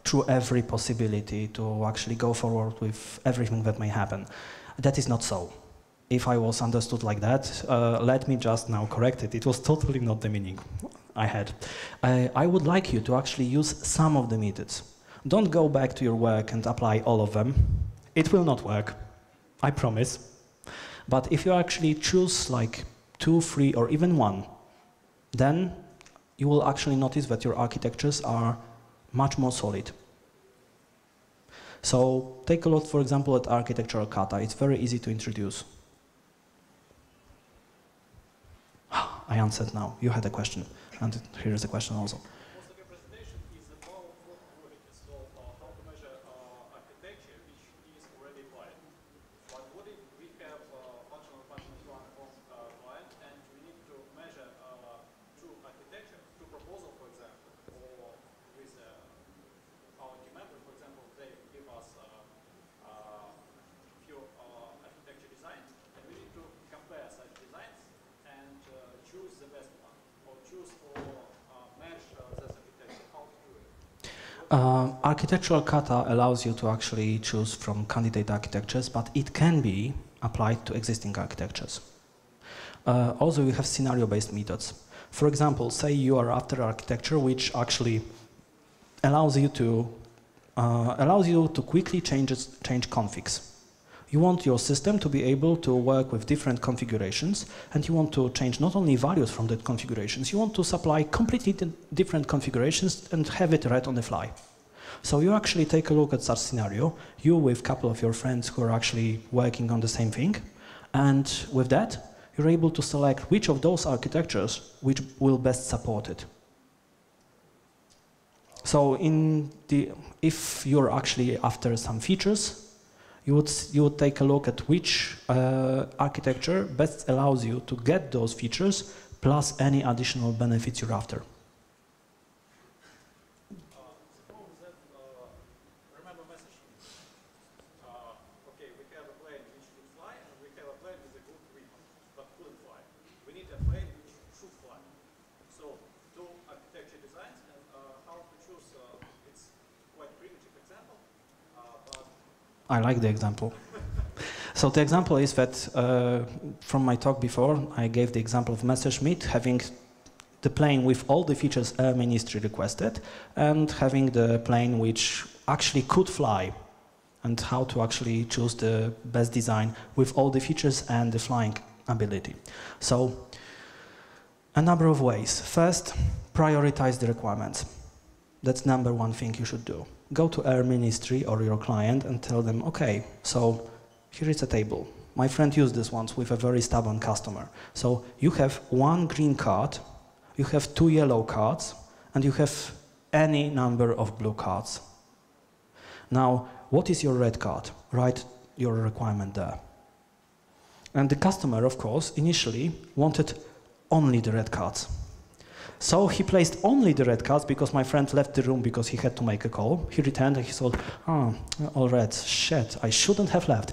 through every possibility, to actually go forward with everything that may happen. That is not so. If I was understood like that, let me just now correct it. It was totally not the meaning I had. I would like you to actually use some of the methods. Don't go back to your work and apply all of them. It will not work, I promise. But if you actually choose like 2, 3, or even 1, then you will actually notice that your architectures are much more solid. So take a look, for example, at architectural kata. It's very easy to introduce. I answered now. You had a question, and here is a question also. Most of your presentation is about code quality, so how to measure architecture which is already applied. But what if we have functional run from client and we need to measure through architecture, through proposal, for example, or with our team members, for example, they give us few architecture designs, and we need to compare such designs and choose the best one, or choose or match this architecture. How to do it? Architectural kata allows you to actually choose from candidate architectures, but it can be applied to existing architectures. Also, we have scenario-based methods. For example, say you are after architecture which actually allows you to quickly change configs. You want your system to be able to work with different configurations, and you want to change not only values from the configurations, you want to supply completely different configurations and have it read on the fly. So you actually take a look at such scenario, you with a couple of your friends who are actually working on the same thing, and with that, you're able to select which of those architectures which will best support it. So if you're actually after some features, you would take a look at which architecture best allows you to get those features plus any additional benefits you're after. Suppose that, remember message. Okay, we have a plane which could fly, and we have a plane with a good weapon, but couldn't fly. We need a plane which should fly. So, two architecture designs, and how to choose, it's quite primitive example, but I like the example. So the example is that from my talk before, I gave the example of Messerschmitt having the plane with all the features Air Ministry requested, and having the plane which actually could fly, and how to actually choose the best design with all the features and the flying ability. So, a number of ways. First, prioritize the requirements. That's number one thing you should do. Go to Air Ministry or your client and tell them, okay, so here is a table. My friend used this once with a very stubborn customer. So you have one green card, you have 2 yellow cards, and you have any number of blue cards. Now, what is your red card? Write your requirement there. And the customer, of course, initially wanted only the red cards. So he placed only the red cards because my friend left the room because he had to make a call. He returned and he thought, oh, all red, shit, I shouldn't have left.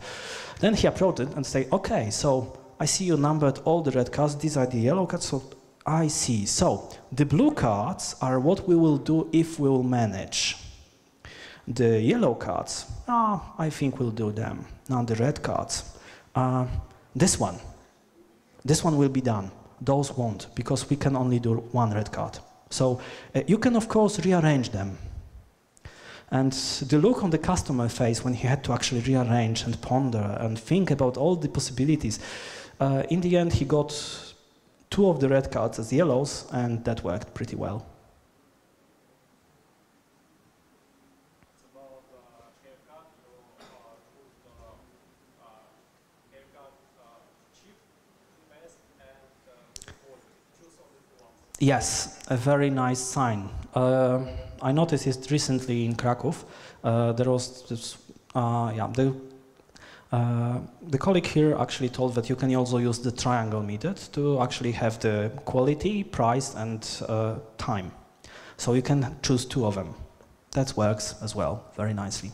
Then he approached it and said, okay, so I see you numbered all the red cards, these are the yellow cards, so I see. So the blue cards are what we will do if we will manage. The yellow cards, I think we'll do them. Now the red cards, this one will be done. Those won't, because we can only do one red card. So you can, of course, rearrange them. And the look on the customer face when he had to actually rearrange and ponder and think about all the possibilities, in the end he got 2 of the red cards as yellows, and that worked pretty well. It's about haircut. Haircut cheap, fast, and choose only the ones. Yes, a very nice sign. I noticed it recently in Krakow. There was this, the colleague here actually told that you can also use the triangle method to actually have the quality, price, and time. So you can choose 2 of them. That works as well, very nicely.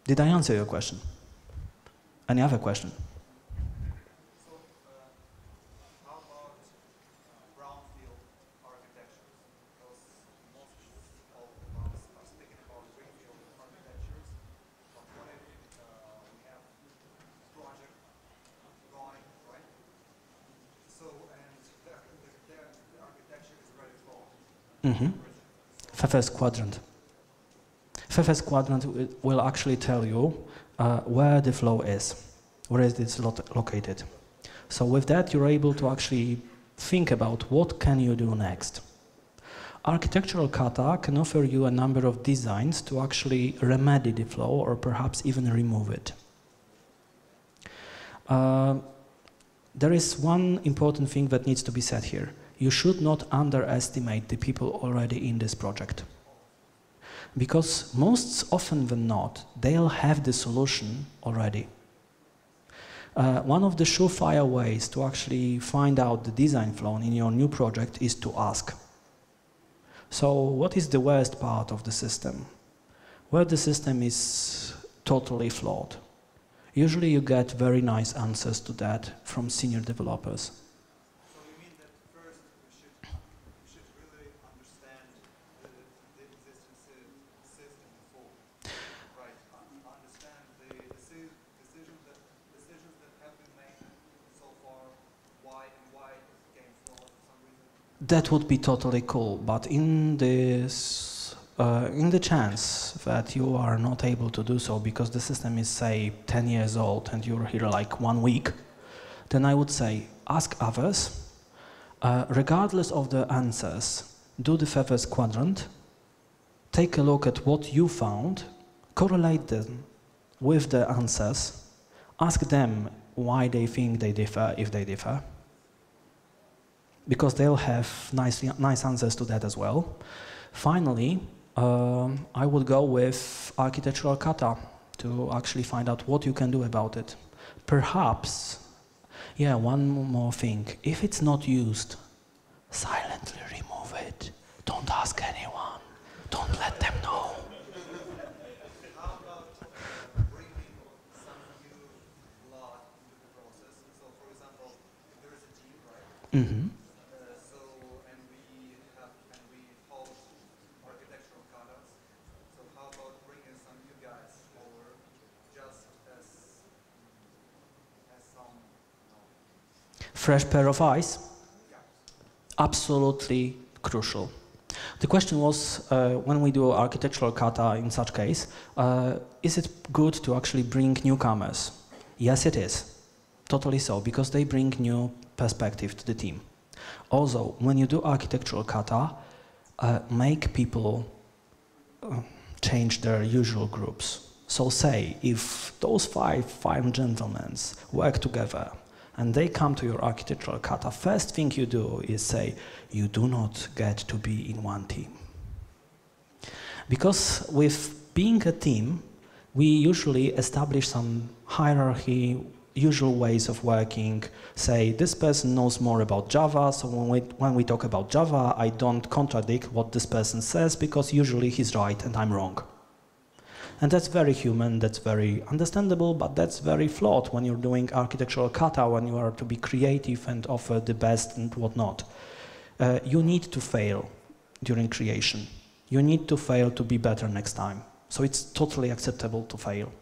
Did I answer your question? Any other question? First quadrant. First quadrant will actually tell you where the flow is, where it is located. So with that, you're able to actually think about what can you do next. Architectural kata can offer you a number of designs to actually remedy the flow or perhaps even remove it. There is one important thing that needs to be said here. You should not underestimate the people already in this project. Because most often than not, they'll have the solution already. One of the surefire ways to actually find out the design flow in your new project is to ask. So what is the worst part of the system? Where the system is totally flawed. Usually you get very nice answers to that from senior developers. So you mean that first we should really understand the existing system in full, right? Understand the decisions that have been made so far, why it became flawed for some reason. That would be totally cool, but in the chance that you are not able to do so because the system is, say, 10 years old and you're here like 1 week, then I would say ask others, regardless of the answers, do the first quadrant, take a look at what you found, correlate them with the answers, ask them why they think they differ, if they differ, because they'll have nice answers to that as well. Finally, I would go with architectural kata to actually find out what you can do about it. Perhaps, yeah, one more thing. If it's not used, silently remove it. Don't ask anyone. Don't let them know. How about bringing some new blood into the process? So, for example, if there is a team, right? Mm-hmm. We host architectural cutters. So how about bringing some new guys over, just as some fresh pair of eyes? Absolutely crucial. The question was, when we do architectural kata in such case, is it good to actually bring newcomers? Yes, it is. Totally so, because they bring new perspective to the team. Also, when you do architectural kata, make people change their usual groups. So say, if those five fine gentlemen work together and they come to your architectural kata, first thing you do is say, you do not get to be in one team. Because with being a team, we usually establish some hierarchy, usual ways of working. Say, this person knows more about Java, so when we talk about Java, I don't contradict what this person says, because usually he's right and I'm wrong. And that's very human, that's very understandable, but that's very flawed when you're doing architectural kata, when you are to be creative and offer the best and whatnot. You need to fail during creation. You need to fail to be better next time. So it's totally acceptable to fail.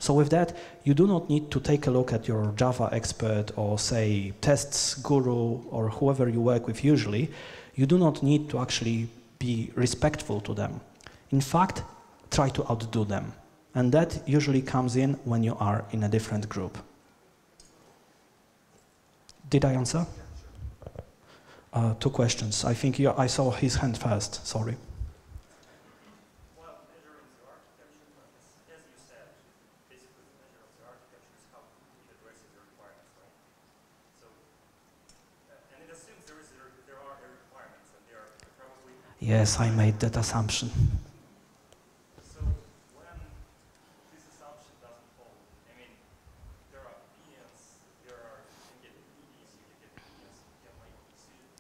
So with that, you do not need to take a look at your Java expert or say tests guru or whoever you work with usually. You do not need to actually be respectful to them. In fact, try to outdo them. And that usually comes in when you are in a different group. Did I answer? Two questions. I think I saw his hand first, sorry. Well, measuring the architecture, as you said, basically the measure of the architecture is how it addresses the requirements, right? So, and it assumes there are requirements, and there are probably... Yes, I made that assumption. So, when this assumption doesn't hold, I mean, there are opinions, you can get opinions, you can make decisions,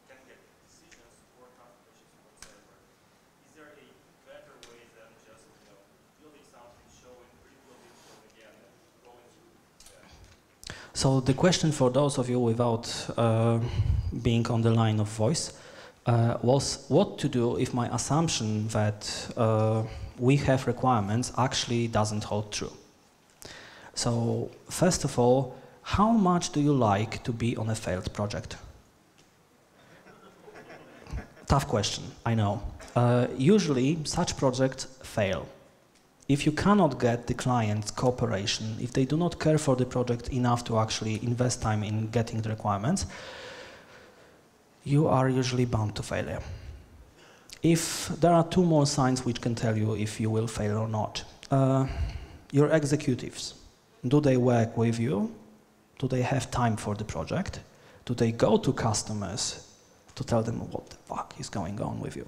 can get decisions or calculations whatsoever. Is there a better way than just, building something, showing, rebuilding, showing again, and going through that? So the question for those of you without being on the line of voice was what to do if my assumption that we have requirements actually doesn't hold true. So first of all, how much do you like to be on a failed project? Tough question, I know. Usually such projects fail. If you cannot get the client's cooperation, if they do not care for the project enough to actually invest time in getting the requirements, you are usually bound to failure. If there are two more signs which can tell you if you will fail or not. Your executives, do they work with you? Do they have time for the project? Do they go to customers to tell them what the fuck is going on with you?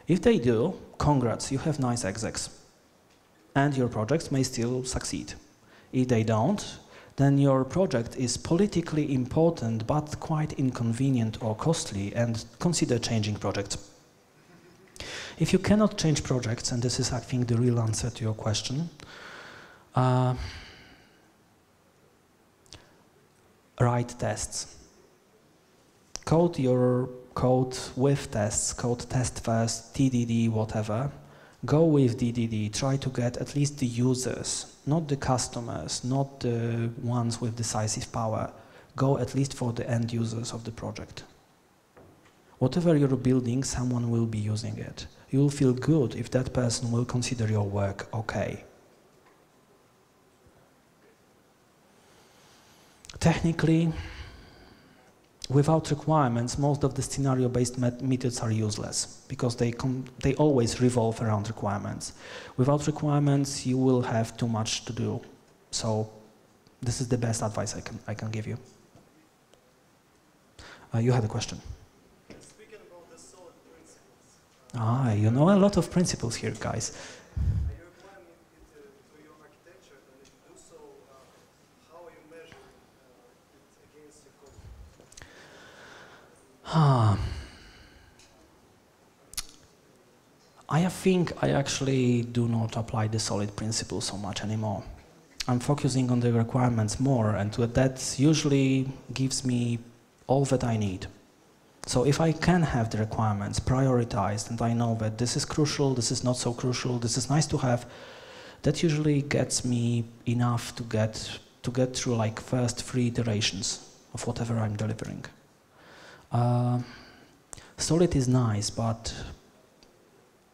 If they do, congrats, you have nice execs. And your projects may still succeed. If they don't, then your project is politically important but quite inconvenient or costly, and consider changing projects. If you cannot change projects, and this is, I think, the real answer to your question, write tests. Code your code with tests, code test first, TDD, whatever. Go with DDD, try to get at least the users, not the customers, not the ones with decisive power. Go at least for the end users of the project. Whatever you're building, someone will be using it. You will feel good if that person will consider your work okay. Technically, without requirements, most of the scenario-based methods are useless because they always revolve around requirements. Without requirements, you will have too much to do. So this is the best advice I can give you. You had a question. Speaking about the solid principles. You know a lot of principles here, guys. Are you applying it to your architecture? And if you do so, how are you measuring it against your code? I think I actually do not apply the solid principle so much anymore. I'm focusing on the requirements more, and that usually gives me all that I need. So if I can have the requirements prioritized, and I know that this is crucial, this is not so crucial, this is nice to have, that usually gets me enough to get through like first 3 iterations. of whatever I'm delivering. Solid is nice, but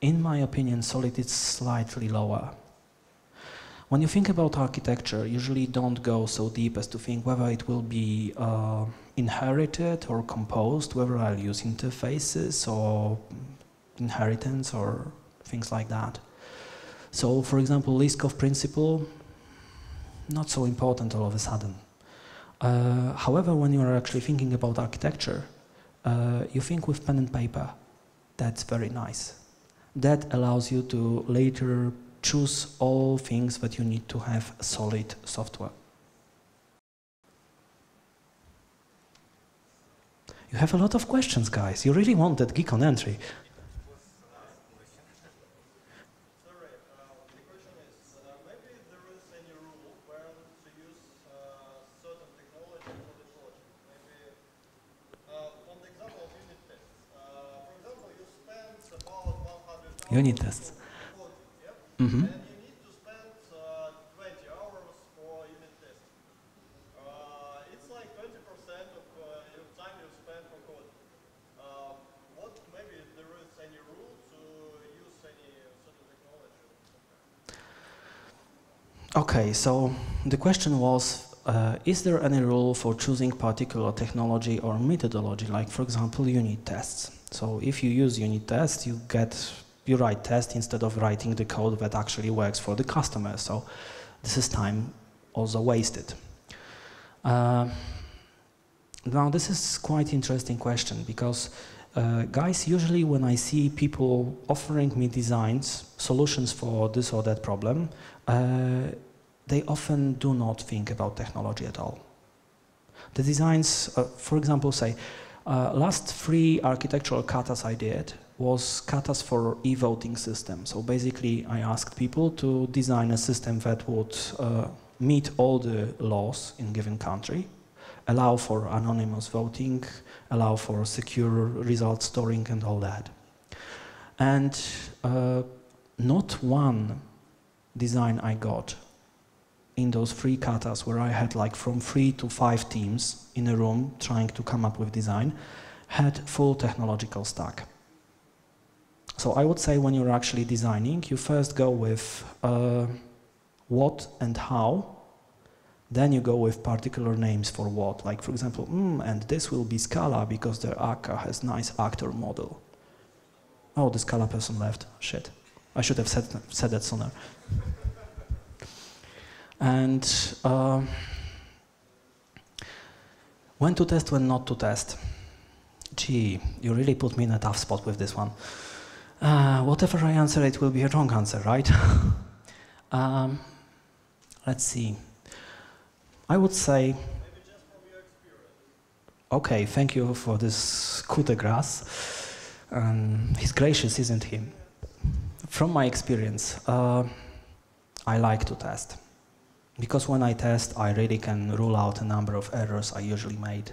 in my opinion, Solid is slightly lower. When you think about architecture, usually don't go so deep as to think whether it will be inherited or composed, whether I'll use interfaces or inheritance or things like that. So, for example, Liskov principle, not so important all of a sudden. However, when you are actually thinking about architecture, you think with pen and paper. That's very nice. That allows you to later choose all things that you need to have solid software. You have a lot of questions, guys. You really want that geek on entry. Unit tests. Mm-hmm. And you need to spend 20 hours for unit tests. It's like 20% of your time you spend for code. What maybe there is any rule to use any certain technology? Okay, so the question was, is there any rule for choosing particular technology or methodology, like for example unit tests? So if you use unit tests, you write tests instead of writing the code that actually works for the customer. So this is time also wasted. Now this is quite interesting question because guys, usually when I see people offering me designs, solutions for this or that problem, they often do not think about technology at all. The designs, for example, say, last 3 architectural katas I did was katas for e-voting system. So basically I asked people to design a system that would meet all the laws in a given country, allow for anonymous voting, allow for secure result storing and all that. And not one design I got in those 3 katas where I had like from 3 to 5 teams in a room trying to come up with design had full technological stack. So I would say when you're actually designing, you first go with what and how, then you go with particular names for what, like for example, and this will be Scala because the Akka has nice actor model. Oh, the Scala person left, shit. I should have said that sooner. And when to test, when not to test. Gee, you really put me in a tough spot with this one. Whatever I answer, it will be a wrong answer, right? Let's see. I would say... Maybe just from your experience. Okay, thank you for this coup de grace. He's gracious, isn't he? From my experience, I like to test. Because when I test, I really can rule out a number of errors I usually made.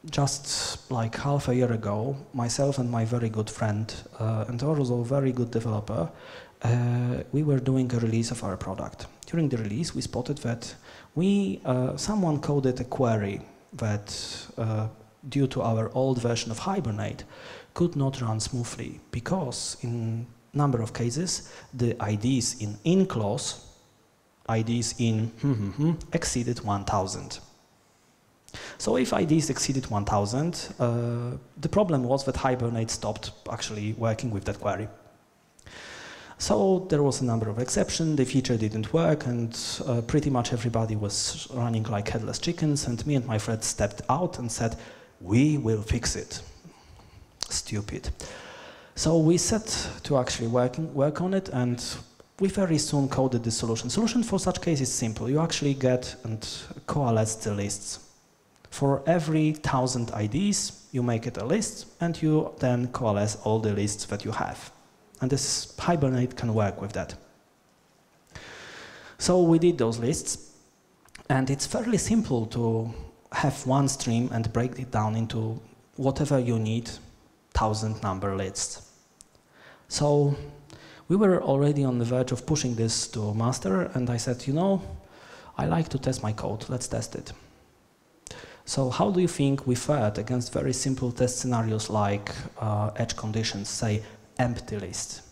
Just like half a year ago, myself and my very good friend, and also a very good developer, we were doing a release of our product. During the release, we spotted that someone coded a query that, due to our old version of Hibernate, could not run smoothly because in a number of cases, the IDs in clause, IDs in exceeded 1,000. So if IDs exceeded 1,000, the problem was that Hibernate stopped actually working with that query. So there was a number of exceptions, the feature didn't work, and pretty much everybody was running like headless chickens, and me and my friend stepped out and said, we will fix it. Stupid. So we set to actually work on it, and we very soon coded the solution. Solution for such case is simple. You actually get and coalesce the lists. For every 1,000 IDs, you make it a list, and you then coalesce all the lists that you have. And this Hibernate can work with that. So we did those lists, and it's fairly simple to have one stream and break it down into whatever you need, 1,000 number lists. So we were already on the verge of pushing this to master, and I said, you know, I like to test my code, let's test it. So how do you think we fared against very simple test scenarios like edge conditions, say empty list,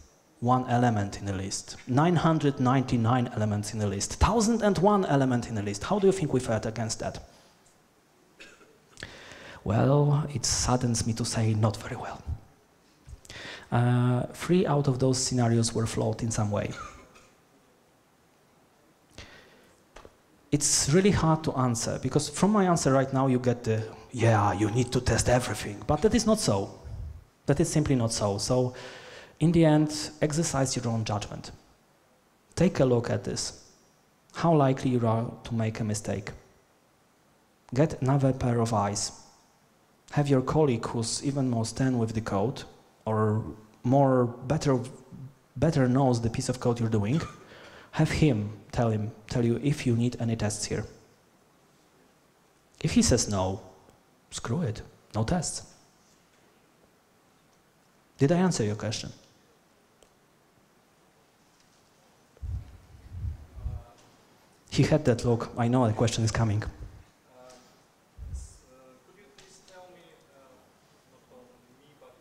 one element in a list, 999 elements in a list, 1001 element in a list? How do you think we fared against that? Well, it saddens me to say not very well. 3 out of those scenarios were flawed in some way. It's really hard to answer, because from my answer right now you get the, yeah, you need to test everything, but that is not so. That is simply not so. So in the end, exercise your own judgment. Take a look at this. How likely you are to make a mistake? Get another pair of eyes. Have your colleague who's even more stand with the code, or better knows the piece of code you're doing, have him tell you if you need any tests here. If he says no, screw it, no tests. Did I answer your question? He had that look. I know a question is coming. Could you please tell me, not only me, but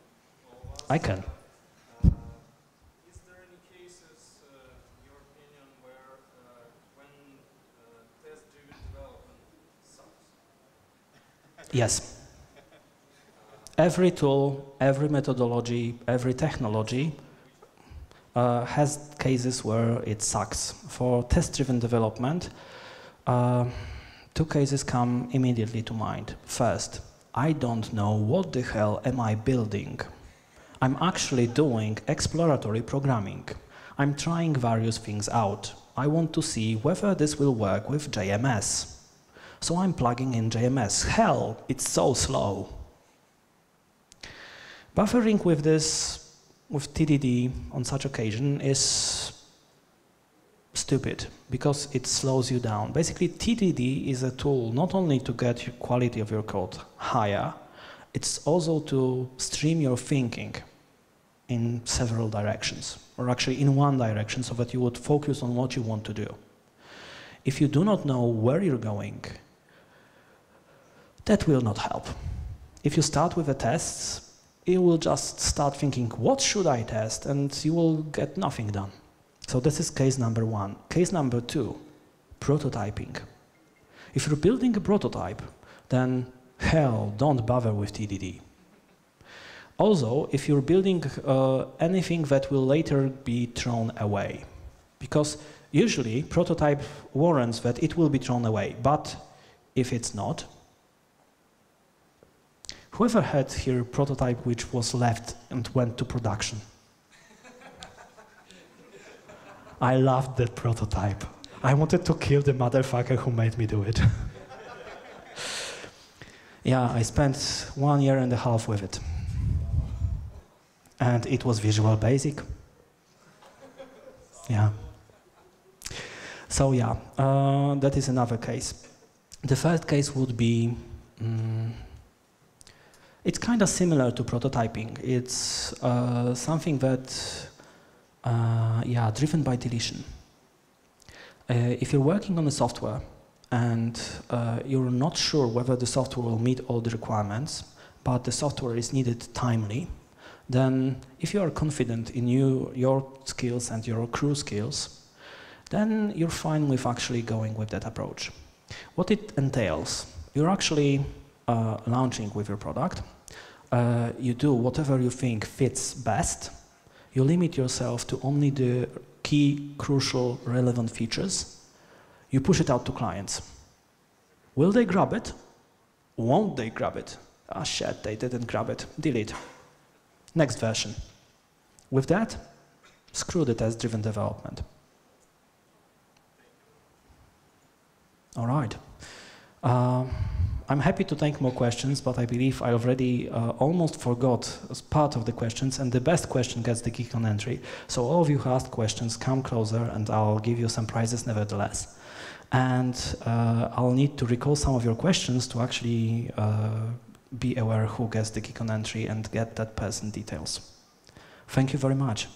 all of us, I can. is there any cases, in your opinion, where when test-driven development sucks? Yes. Every tool, every methodology, every technology has cases where it sucks. For test-driven development, 2 cases come immediately to mind. First, I don't know what the hell am I building. I'm actually doing exploratory programming. I'm trying various things out. I want to see whether this will work with JMS. So I'm plugging in JMS. Hell, it's so slow. Buffering with this, with TDD on such occasion is stupid because it slows you down. Basically, TDD is a tool not only to get your quality of your code higher, it's also to stream your thinking in several directions, or actually in one direction, so that you would focus on what you want to do. If you do not know where you're going, that will not help. If you start with the tests, you will just start thinking, what should I test? And you will get nothing done. So this is case number 1. Case number 2, prototyping. If you're building a prototype, then hell, don't bother with TDD. Also, if you're building anything that will later be thrown away, because usually prototype warrants that it will be thrown away, but if it's not, whoever had here prototype which was left and went to production? I loved that prototype. I wanted to kill the motherfucker who made me do it. Yeah, I spent 1.5 years with it. And it was Visual Basic. Yeah. So yeah, that is another case. The third case would be, it's kind of similar to prototyping. It's something that, yeah, driven by deletion. If you're working on a software and you're not sure whether the software will meet all the requirements, but the software is needed timely, then if you are confident in your skills and your crew skills, then you're fine with actually going with that approach. What it entails, you're actually launching with your product. You do whatever you think fits best. You limit yourself to only the key, crucial, relevant features. You push it out to clients. Will they grab it? Won't they grab it? Ah, shit, they didn't grab it. Delete. Next version. With that, screw the test-driven development. All right. I'm happy to take more questions, but I believe I already almost forgot as part of the questions, and the best question gets the kick on entry. So all of you who asked questions, come closer and I'll give you some prizes nevertheless. And I'll need to recall some of your questions to actually be aware who gets the kick on entry and get that person details. Thank you very much.